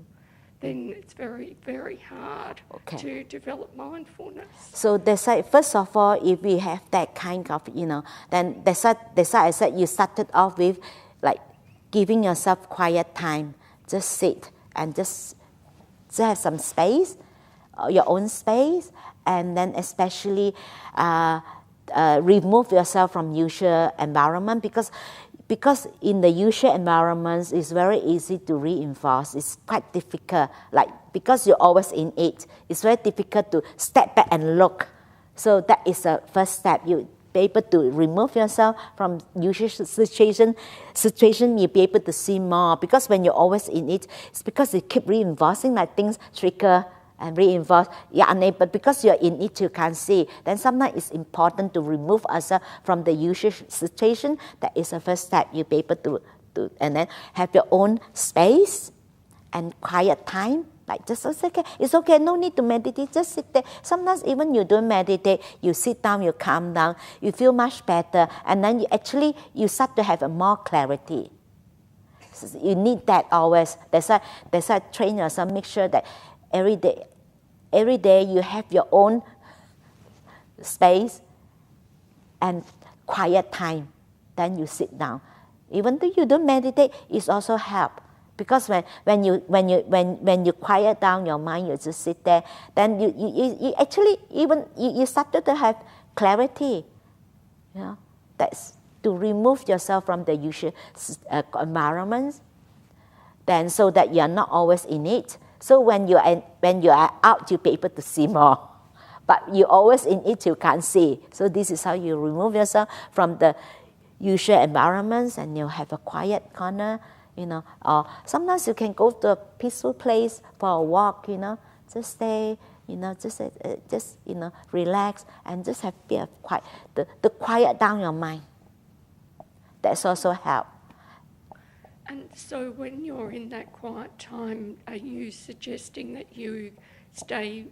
then it's very, very hard to develop mindfulness. So that's why, first of all, if we have that kind of, you know, then that's why I said you started off with like giving yourself quiet time. Just sit and just have some space, your own space, and then especially remove yourself from usual environment, because in the usual environments it's very easy to reinforce. It's quite difficult, like because you're always in it, it's very difficult to step back and look. So that is the first step. You be able to remove yourself from usual situation, you'll be able to see more, because when you're always in it, it's because you keep reinforcing, like things trigger and reinforce, you're unable, because you're in it, you can't see. Then sometimes it's important to remove ourselves from the usual situation. That is the first step. You'll be able to and then have your own space and quiet time. Like just it's okay, no need to meditate, just sit there. Sometimes even you don't meditate, you sit down, you calm down, you feel much better, and then you start to have a more clarity. So you need that always. That's why train yourself, make sure that every day you have your own space and quiet time. Then you sit down. Even though you don't meditate, it's also help. Because when you quiet down your mind, you just sit there, then you actually even you started to have clarity. You know, that's to remove yourself from the usual environments. Then so that you are not always in it. So when you are out, you'll be able to see more. But you're always in it, you can't see. So this is how you remove yourself from the usual environments, and you have a quiet corner. You know, or sometimes you can go to a peaceful place for a walk. You know, just stay. You know, just you know, relax and just have a bit of quiet. To quiet down your mind. That's also help. And so, when you're in that quiet time, are you suggesting that you stay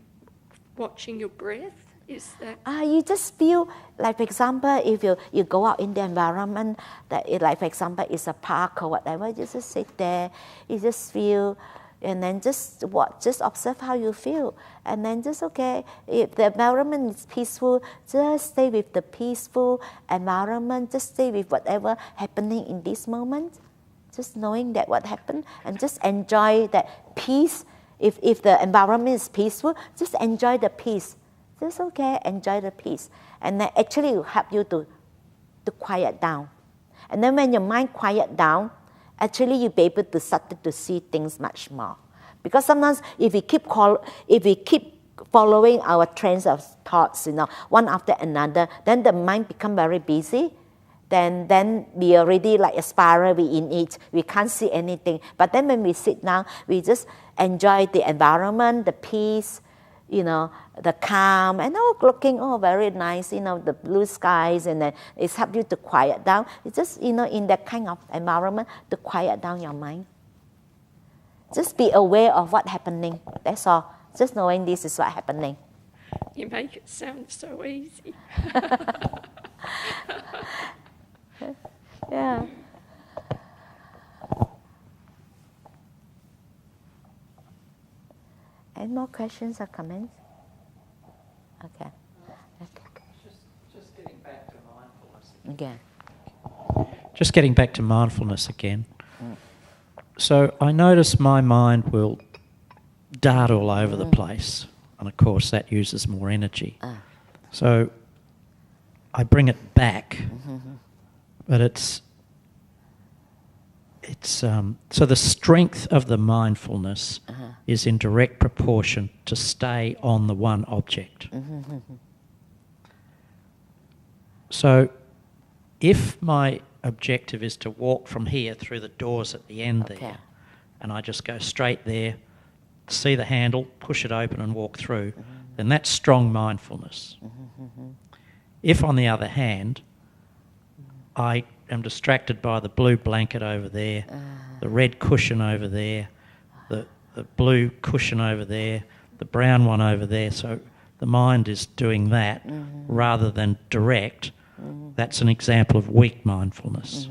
watching your breath? Is that? You just feel, like for example, if you go out in the environment, that like for example, it's a park or whatever, you just sit there, you just feel, and then just observe how you feel, and then just if the environment is peaceful, just stay with the peaceful environment, just stay with whatever happening in this moment, just knowing that what happened, and just enjoy that peace. If the environment is peaceful, just enjoy the peace. Just enjoy the peace. And then actually it will help you to quiet down. And then when your mind quiet down, actually you'll be able to start to see things much more. Because sometimes if we keep following our trains of thoughts, one after another, then the mind become very busy. Then we already like a spiral, we in it, we can't see anything. But then when we sit down, we just enjoy the environment, the peace, the calm, and looking very nice, the blue skies, and then it's help you to quiet down. It's just, in that kind of environment to quiet down your mind. Just be aware of what's happening, that's all. Just knowing this is what's happening. You make it sound so easy. Yeah. Any more questions or comments? Okay. Just getting back to mindfulness again. Just getting back to mindfulness again. So I notice my mind will dart all over the place, and of course that uses more energy. So I bring it back, but it's so the strength of the mindfulness is in direct proportion to stay on the one object. So if my objective is to walk from here through the doors at the end there, and I just go straight there, see the handle, push it open and walk through, then that's strong mindfulness. If, on the other hand, I am distracted by the blue blanket over there, the red cushion over there, the blue cushion over there, the brown one over there, so the mind is doing that rather than direct, that's an example of weak mindfulness.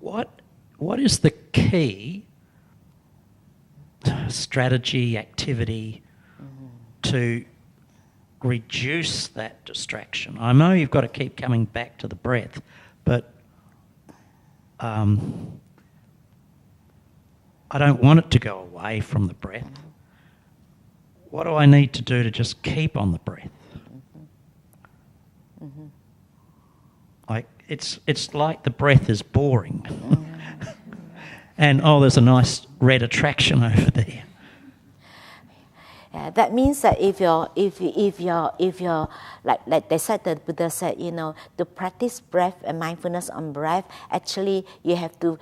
What is the key strategy, activity to reduce that distraction? I know you've got to keep coming back to the breath, but I don't want it to go away from the breath. What do I need to do to just keep on the breath? Like it's like the breath is boring. And there's a nice red attraction over there. Yeah, that means that if you're like they said, the Buddha said, to practice breath and mindfulness on breath, actually you have to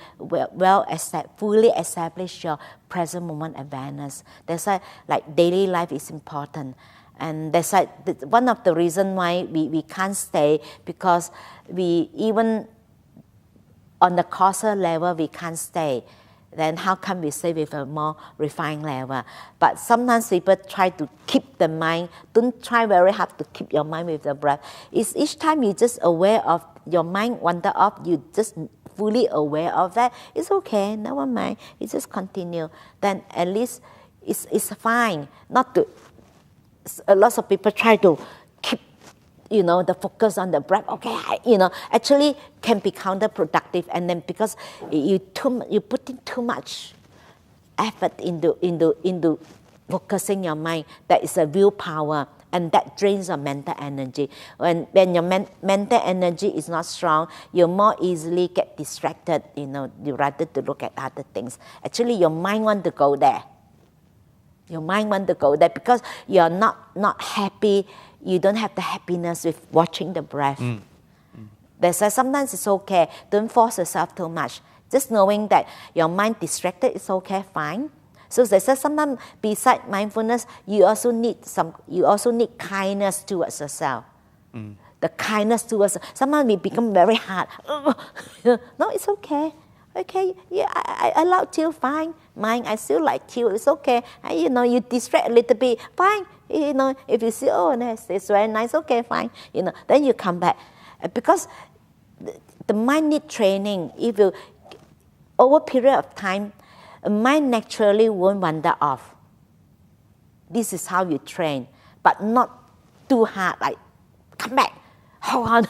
fully establish your present moment awareness. That's why like daily life is important. And that's why one of the reasons why we can't stay, because we even on the coarser level we can't stay. Then how can we stay with a more refined level? But sometimes people try to keep the mind. Don't try very hard to keep your mind with the breath. It's each time you just aware of your mind wander off, you just fully aware of that. It's okay, never mind. You just continue. Then at least it's fine. Not to. A lot of people try to keep, the focus on the breath. Okay, actually can be counterproductive. And then because you put in too much effort into focusing your mind, that is a willpower, and that drains your mental energy. When your mental energy is not strong, you more easily get distracted. You rather to look at other things. Actually, your mind want to go there. Your mind want to go there because you're not happy. You don't have the happiness with watching the breath. That's why sometimes it's okay. Don't force yourself too much. Just knowing that your mind distracted is okay, fine. So they say sometimes besides mindfulness, you also need kindness towards yourself. The kindness towards. Sometimes we become very hard. No, it's okay. Okay, yeah, I allowed you, fine. Mind, I still like you, it's okay. You distract a little bit, fine. If you see, it's very nice, okay, fine. Then you come back. Because the mind needs training. If you, over a period of time, mind naturally won't wander off. This is how you train. But not too hard, like, come back, hold on.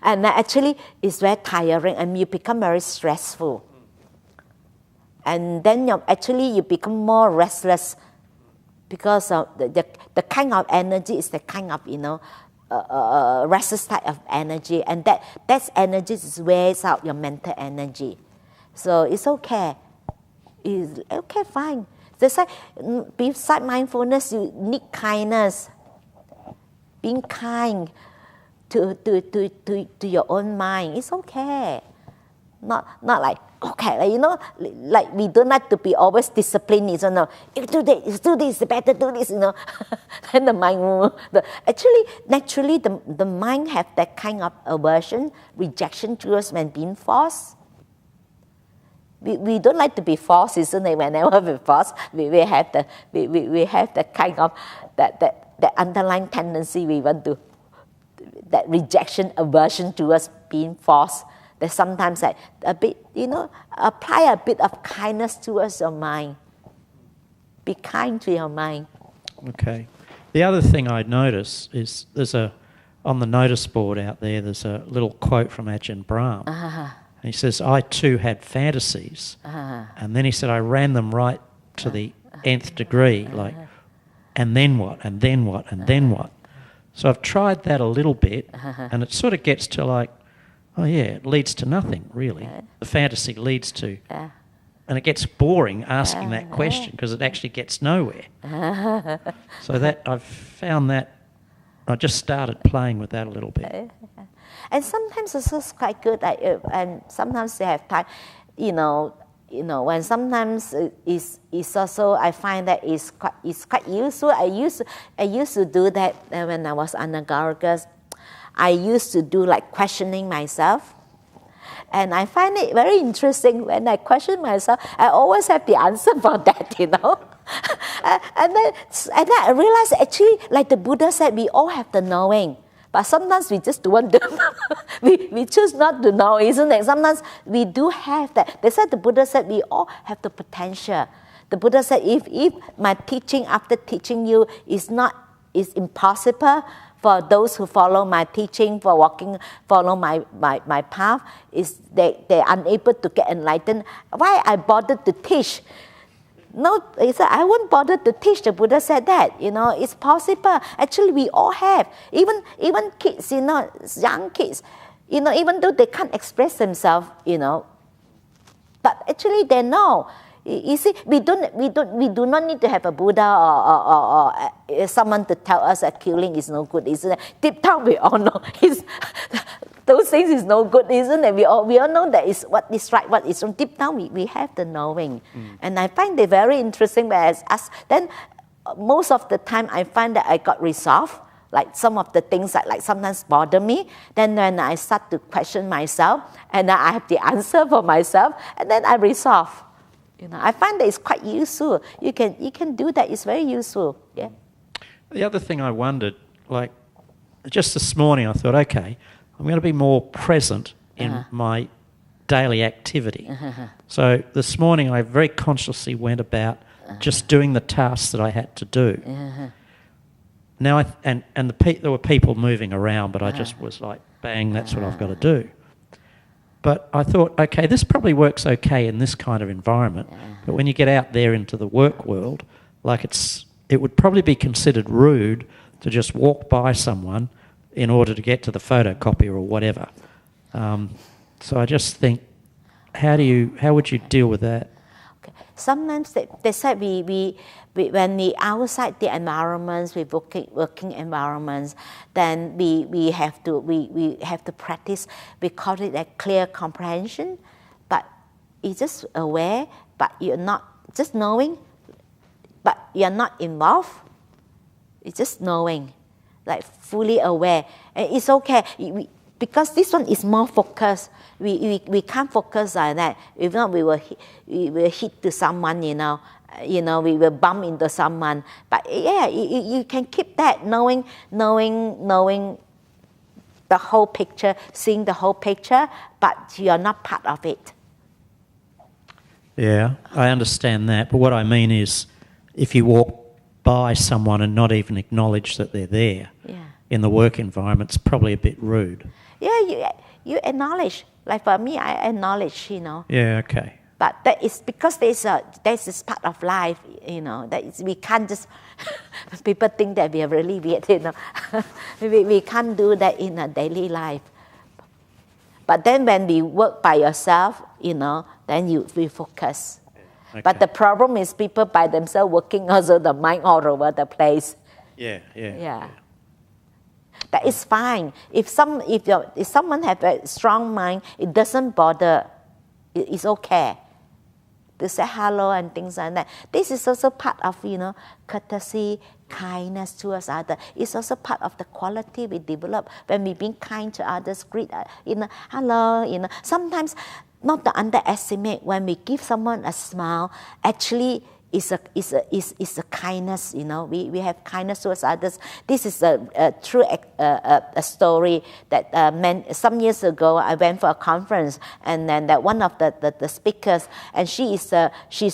And actually, it's very tiring, and you become very stressful. And then you become more restless, because of the kind of energy is the kind of restless type of energy, and that's energy is wears out your mental energy. So it's okay. It's okay, fine. That's why beside mindfulness, you need kindness. Being kind to your own mind. It's okay. Not like, okay, like, you know, like we don't like to be always disciplined. You know, if you do this, better do this, you know. Then the mind, naturally, the mind have that kind of aversion, rejection towards when being forced. We don't like to be forced, isn't it? Whenever we're forced, we have the kind of that underlying tendency we want to, that rejection, aversion towards being forced. That sometimes like a bit, you know, apply a bit of kindness towards your mind. Be kind to your mind. Okay. The other thing I notice is on the notice board out there, there's a little quote from Ajahn Brahm. Uh-huh. And he says, I too had fantasies. Uh-huh. And then he said, I ran them right to the nth degree, like, and then what, and then what, and then what. So I've tried that a little bit, and it sort of gets to like, oh yeah, it leads to nothing, really. The fantasy leads to... And it gets boring asking that question because it actually gets nowhere. So that I've found that I just started playing with that a little bit. And sometimes it's just quite good, like, and sometimes they have time, you know, when sometimes it's also, I find that it's quite useful. I used to do that when I was undergraduate. I used to do like questioning myself. And I find it very interesting when I question myself, I always have the answer for that, you know. and then I realized actually, like the Buddha said, we all have the knowing. But sometimes we just don't want to, we choose not to know, isn't it? Sometimes we do have that. They said, the Buddha said, we all have the potential. The Buddha said, if my teaching, after teaching you, is impossible for those who follow my teaching, follow my path, is they're unable to get enlightened. Why I bothered to teach? No, he said, I won't bother to teach. The Buddha said that, you know, it's possible. Actually, we all have. Even kids, you know, young kids, you know, even though they can't express themselves, you know, but actually they know. You see, we do not need to have a Buddha or someone to tell us that killing is no good, isn't it? Deep down, we all know those things is no good, isn't it? We all know that is what is right, what is wrong. Deep down, we have the knowing, and I find it very interesting. Whereas then most of the time, I find that I got resolved. Like some of the things that like sometimes bother me, then when I start to question myself, and I have the answer for myself, and then I resolve. You know, I find that it's quite useful. You can do that. It's very useful. Yeah. The other thing I wondered, like, just this morning, I thought, okay, I'm going to be more present in my daily activity. So this morning, I very consciously went about just doing the tasks that I had to do. Now, there were people moving around, but I just was like, bang, that's what I've got to do. But I thought, okay, this probably works okay in this kind of environment. But when you get out there into the work world, like it would probably be considered rude to just walk by someone in order to get to the photocopier or whatever. So I just think, how would you deal with that? Okay. Sometimes they said we when we outside the environments, we working environments, then we have to practice. We call it a clear comprehension, but you're just aware, but you're not just knowing, but you're not involved. It's just knowing, like fully aware, and it's okay. Because this one is more focused. We can't focus like that. If not, we will hit to someone, you know, we will bump into someone. But yeah, you can keep that knowing the whole picture, seeing the whole picture, but you are not part of it. Yeah, I understand that. But what I mean is, if you walk by someone and not even acknowledge that they're there in the work environment, it's probably a bit rude. Yeah, you acknowledge. Like for me, I acknowledge, you know. Yeah, okay. But that is because there's this part of life, you know, that is, we can't just, people think that we are really weird, you know. we can't do that in a daily life. But then when we work by yourself, you know, then we focus. Okay. But the problem is people by themselves working also, the mind all over the place. Yeah. That is fine. If someone have a strong mind, it doesn't bother. It's okay to say hello and things like that. This is also part of, you know, courtesy, kindness towards others. It's also part of the quality we develop when we being kind to others, greet, you know, hello, you know. Sometimes, not to underestimate, when we give someone a smile, actually is a kindness, you know. We have kindness towards others. This is a true a story that some years ago I went for a conference, and then that one of the speakers, and she's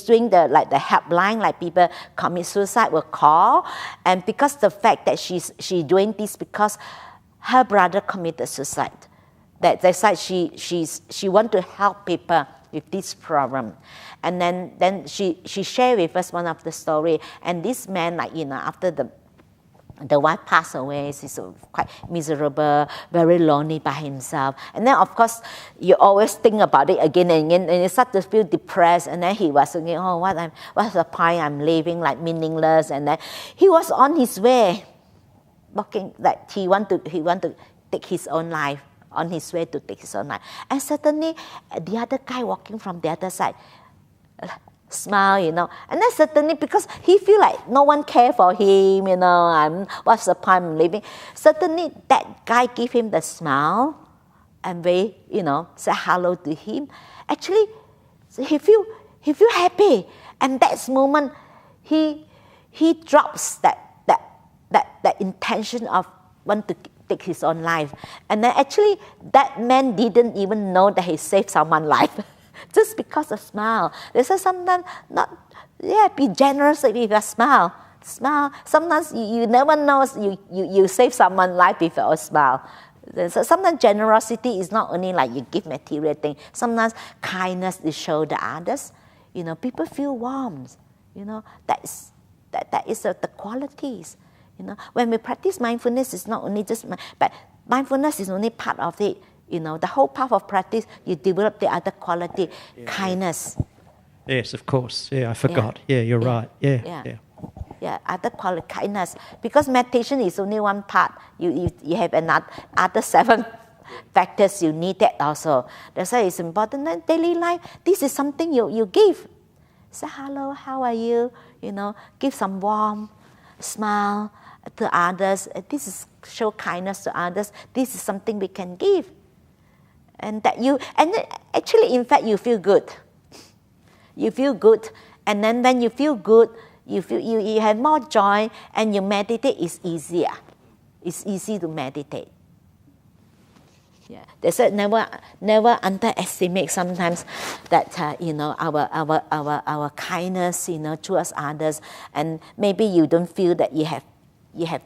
doing the helpline, like people commit suicide will call, and because the fact that she's doing this because her brother committed suicide. That's why she want to help people with this problem. And then she shared with us one of the story. And this man, like, you know, after the wife passed away, he's quite miserable, very lonely by himself. And then, of course, you always think about it again and again, and you start to feel depressed. And then he was thinking, oh, what's the point? I'm living like meaningless. And then he was on his way, walking, like he want to take his own life. On his way to take his own life. And suddenly, the other guy walking from the other side, smile, you know. And then suddenly, because he feel like no one care for him, you know, what's the point I'm living? Suddenly, that guy give him the smile, and they, you know, say hello to him. Actually, he feel happy. And that moment, he drops that intention of want to take his own life. And then actually that man didn't even know that he saved someone's life just because of smile. They say sometimes be generous with a smile. Sometimes you never know you save someone's life with a smile. So sometimes generosity is not only like you give material thing. Sometimes kindness is show the others. You know, people feel warmth. You know, that is the qualities. You know, when we practice mindfulness, it's not only just, but mindfulness is only part of it. You know, the whole path of practice, you develop the other quality, kindness. Yes, of course. Yeah, I forgot. Yeah, you're right. Yeah, other quality, kindness. Because meditation is only one part. You have other 7 factors you need that also. That's why it's important in daily life. This is something you give. Say hello, how are you? You know, give some warmth, smile to others. This is show kindness to others. This is something we can give, and actually, in fact, you feel good. You feel good, and then when you feel good, you have more joy, and you meditate is easier. It's easy to meditate. Yeah, they said never underestimate sometimes that you know, our kindness, you know, towards others, and maybe you don't feel that you have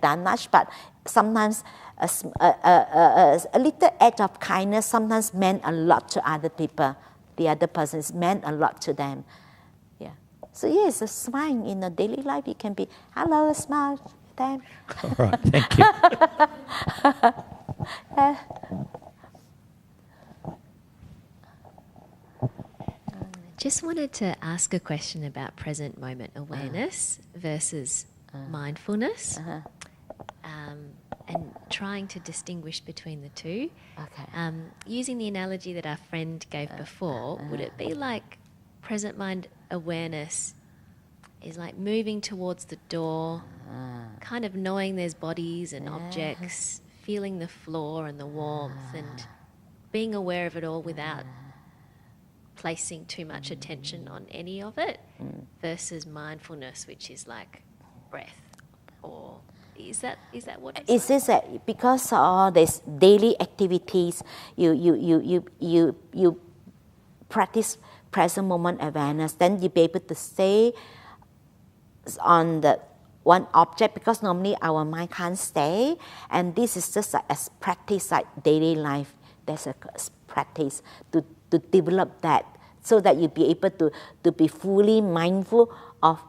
done much, but sometimes a little act of kindness sometimes meant a lot to other people. The other persons meant a lot to them. Yeah. So yes, a smile in a daily life, you can be hello, smile, them. All right, thank you. Just wanted to ask a question about present moment awareness versus mindfulness, and trying to distinguish between the two. Okay. Using the analogy that our friend gave before, would it be like present mind awareness is like moving towards the door, kind of knowing there's bodies and objects, feeling the floor and the warmth, and being aware of it all without placing too much attention on any of it, versus mindfulness, which is like breath? Or is that what it's Is this because all these daily activities, you practice present moment awareness, then you'll be able to stay on the one object, because normally our mind can't stay, and this is just like a practice like daily life. There's a practice to develop that so that you be able to be fully mindful of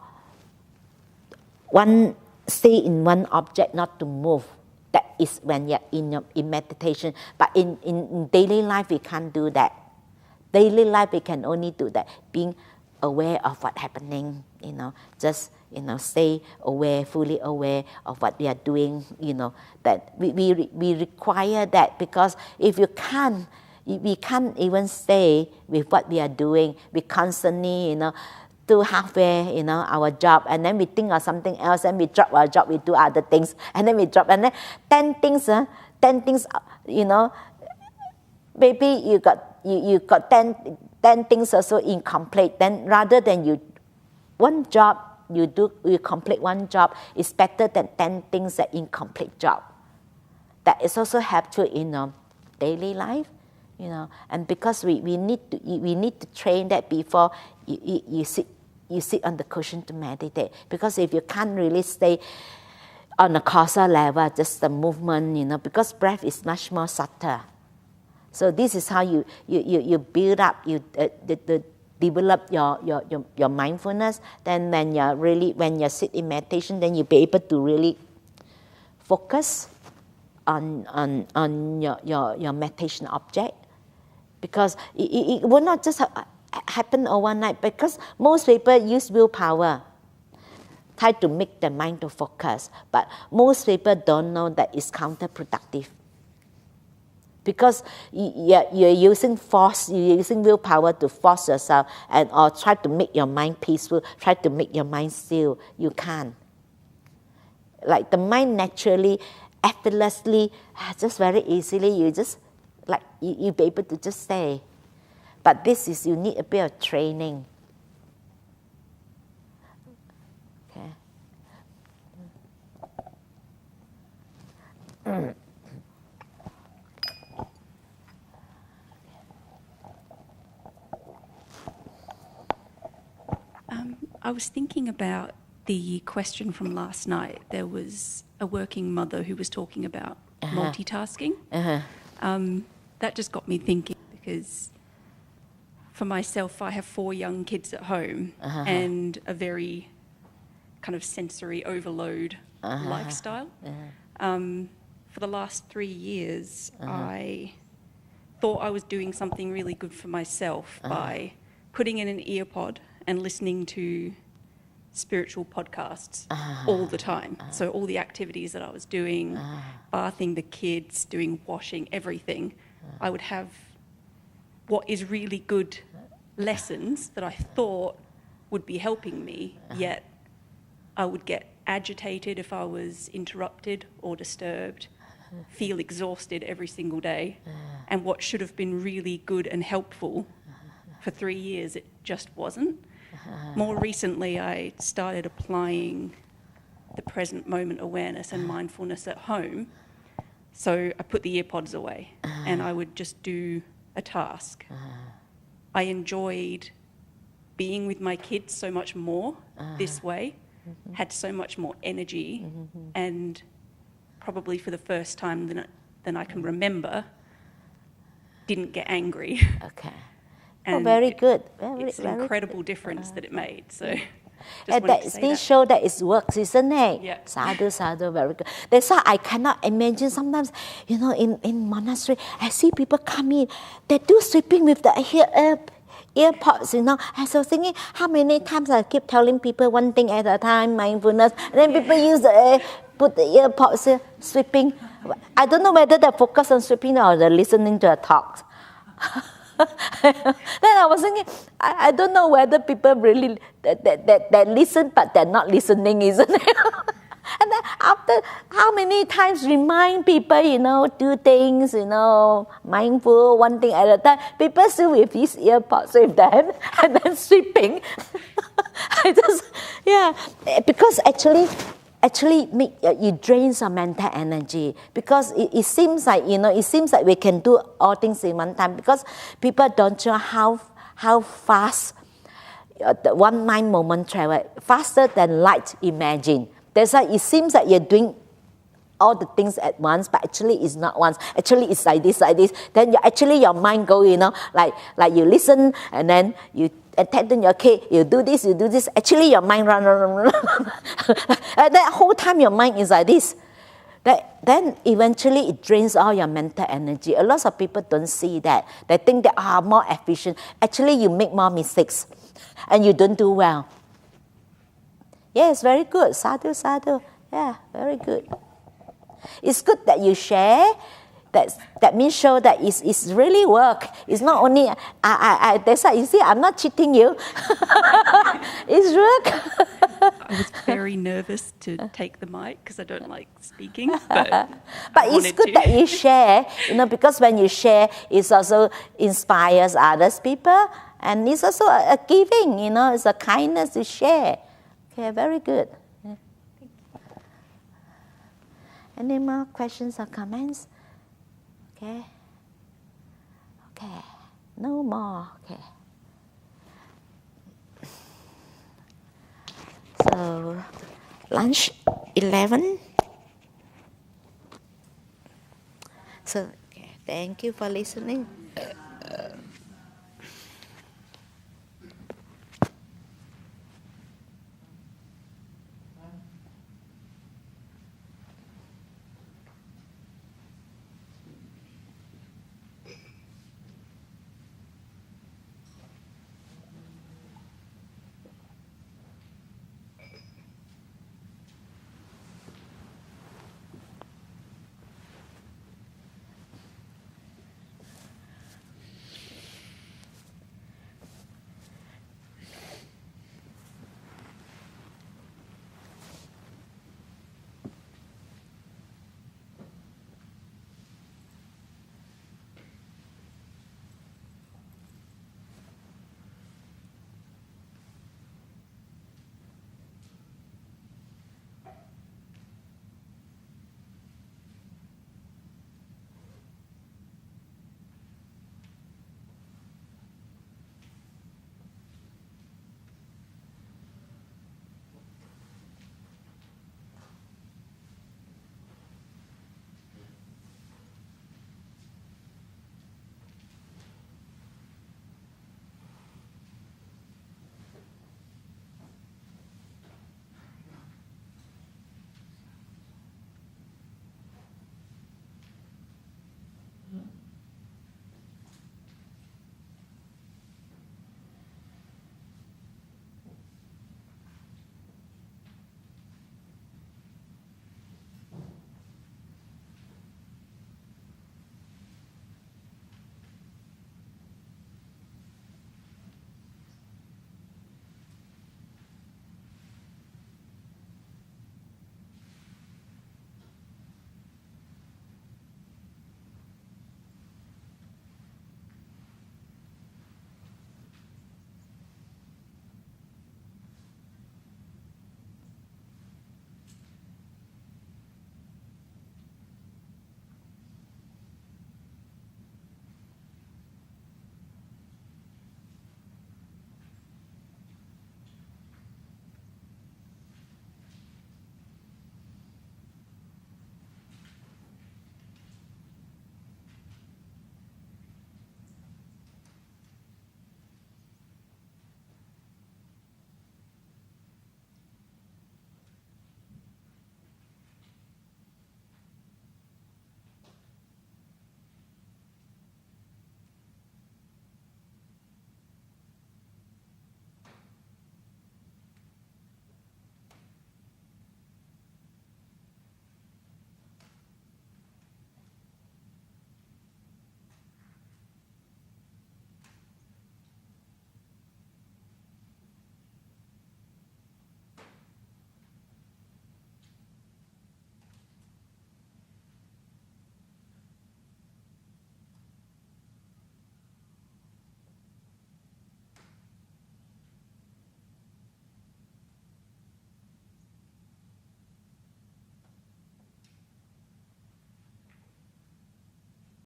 stay in one object, not to move. That is when you're in meditation. But in daily life, we can't do that. Daily life, we can only do that, being aware of what's happening, just, stay aware, fully aware of what we are doing, that we require that, because if you can't, we can't even stay with what we are doing. We constantly, do halfway, our job, and then we think of something else, and we drop our job, we do other things, and then we drop, and then 10 things, maybe you got 10 things also incomplete. Then rather than one job you complete one job is better than 10 things that incomplete job. That is also helpful in daily life, and because we need to train that before you sit on the cushion to meditate. Because if you can't really stay on a causal level, just the movement, because breath is much more subtle. So this is how you build up, develop your mindfulness. Then when you sit in meditation, then you'll be able to really focus on your meditation object, because it will not just happen overnight, because most people use willpower, try to make the mind to focus, but most people don't know that it's counterproductive. Because you're using force, you're using willpower to force yourself, or try to make your mind peaceful, try to make your mind still. You can't. Like the mind naturally, effortlessly, just very easily, you just, you be able to just stay. But this is, you need a bit of training. Okay. I was thinking about the question from last night. There was a working mother who was talking about multitasking. That just got me thinking, because for myself, I have 4 young kids at home and a very kind of sensory overload lifestyle. For the last 3 years, I thought I was doing something really good for myself by putting in an ear pod and listening to spiritual podcasts all the time. So all the activities that I was doing, bathing the kids, doing washing, everything, I would have what is really good lessons that I thought would be helping me, yet I would get agitated if I was interrupted or disturbed, feel exhausted every single day, and what should have been really good and helpful for 3 years, it just wasn't. More recently, I started applying the present moment awareness and mindfulness at home. So I put the earpods away and I would just do a task. I enjoyed being with my kids so much more this way, had so much more energy, and probably for the first time than I can remember, didn't get angry. Okay. And very good. It's an incredible difference that it made. So, and this show that it works, isn't it? Yeah. Sadhu, very good. That's why I cannot imagine sometimes, in monastery, I see people come in, they do sweeping with the earpods, And so thinking, how many times I keep telling people one thing at a time, mindfulness, and then people put the earpods sweeping. I don't know whether they focus on sweeping or they're listening to a talk. Then I was thinking, I don't know whether people really that listen, but they're not listening, isn't it? And then after how many times remind people, do things, mindful, one thing at a time, people still with these earpods with them and then sweeping. Because actually you drain some mental energy, because it seems like we can do all things in one time, because people don't know how fast the one mind moment travel, faster than light imagine. That's why it seems like you're doing all the things at once, but actually it's not once. Actually it's like this, like this. Then your mind go, like you listen, and then you attend your kid, you do this. Actually your mind run. And that whole time your mind is like this. Then eventually it drains all your mental energy. A lot of people don't see that. They think they are more efficient. Actually you make more mistakes and you don't do well. Yes, very good. Sadhu, sadhu. Yeah, very good. It's good that you share. That means show that it's really work. It's not only that's why you see I'm not cheating you. It's work. I was very nervous to take the mic because I don't like speaking, but it's good that you share, because when you share, it also inspires others people, and it's also a giving, it's a kindness to share. Okay, very good. Yeah. Any more questions or comments? Okay. No more. Okay. So, lunch 11. So, okay. Thank you for listening.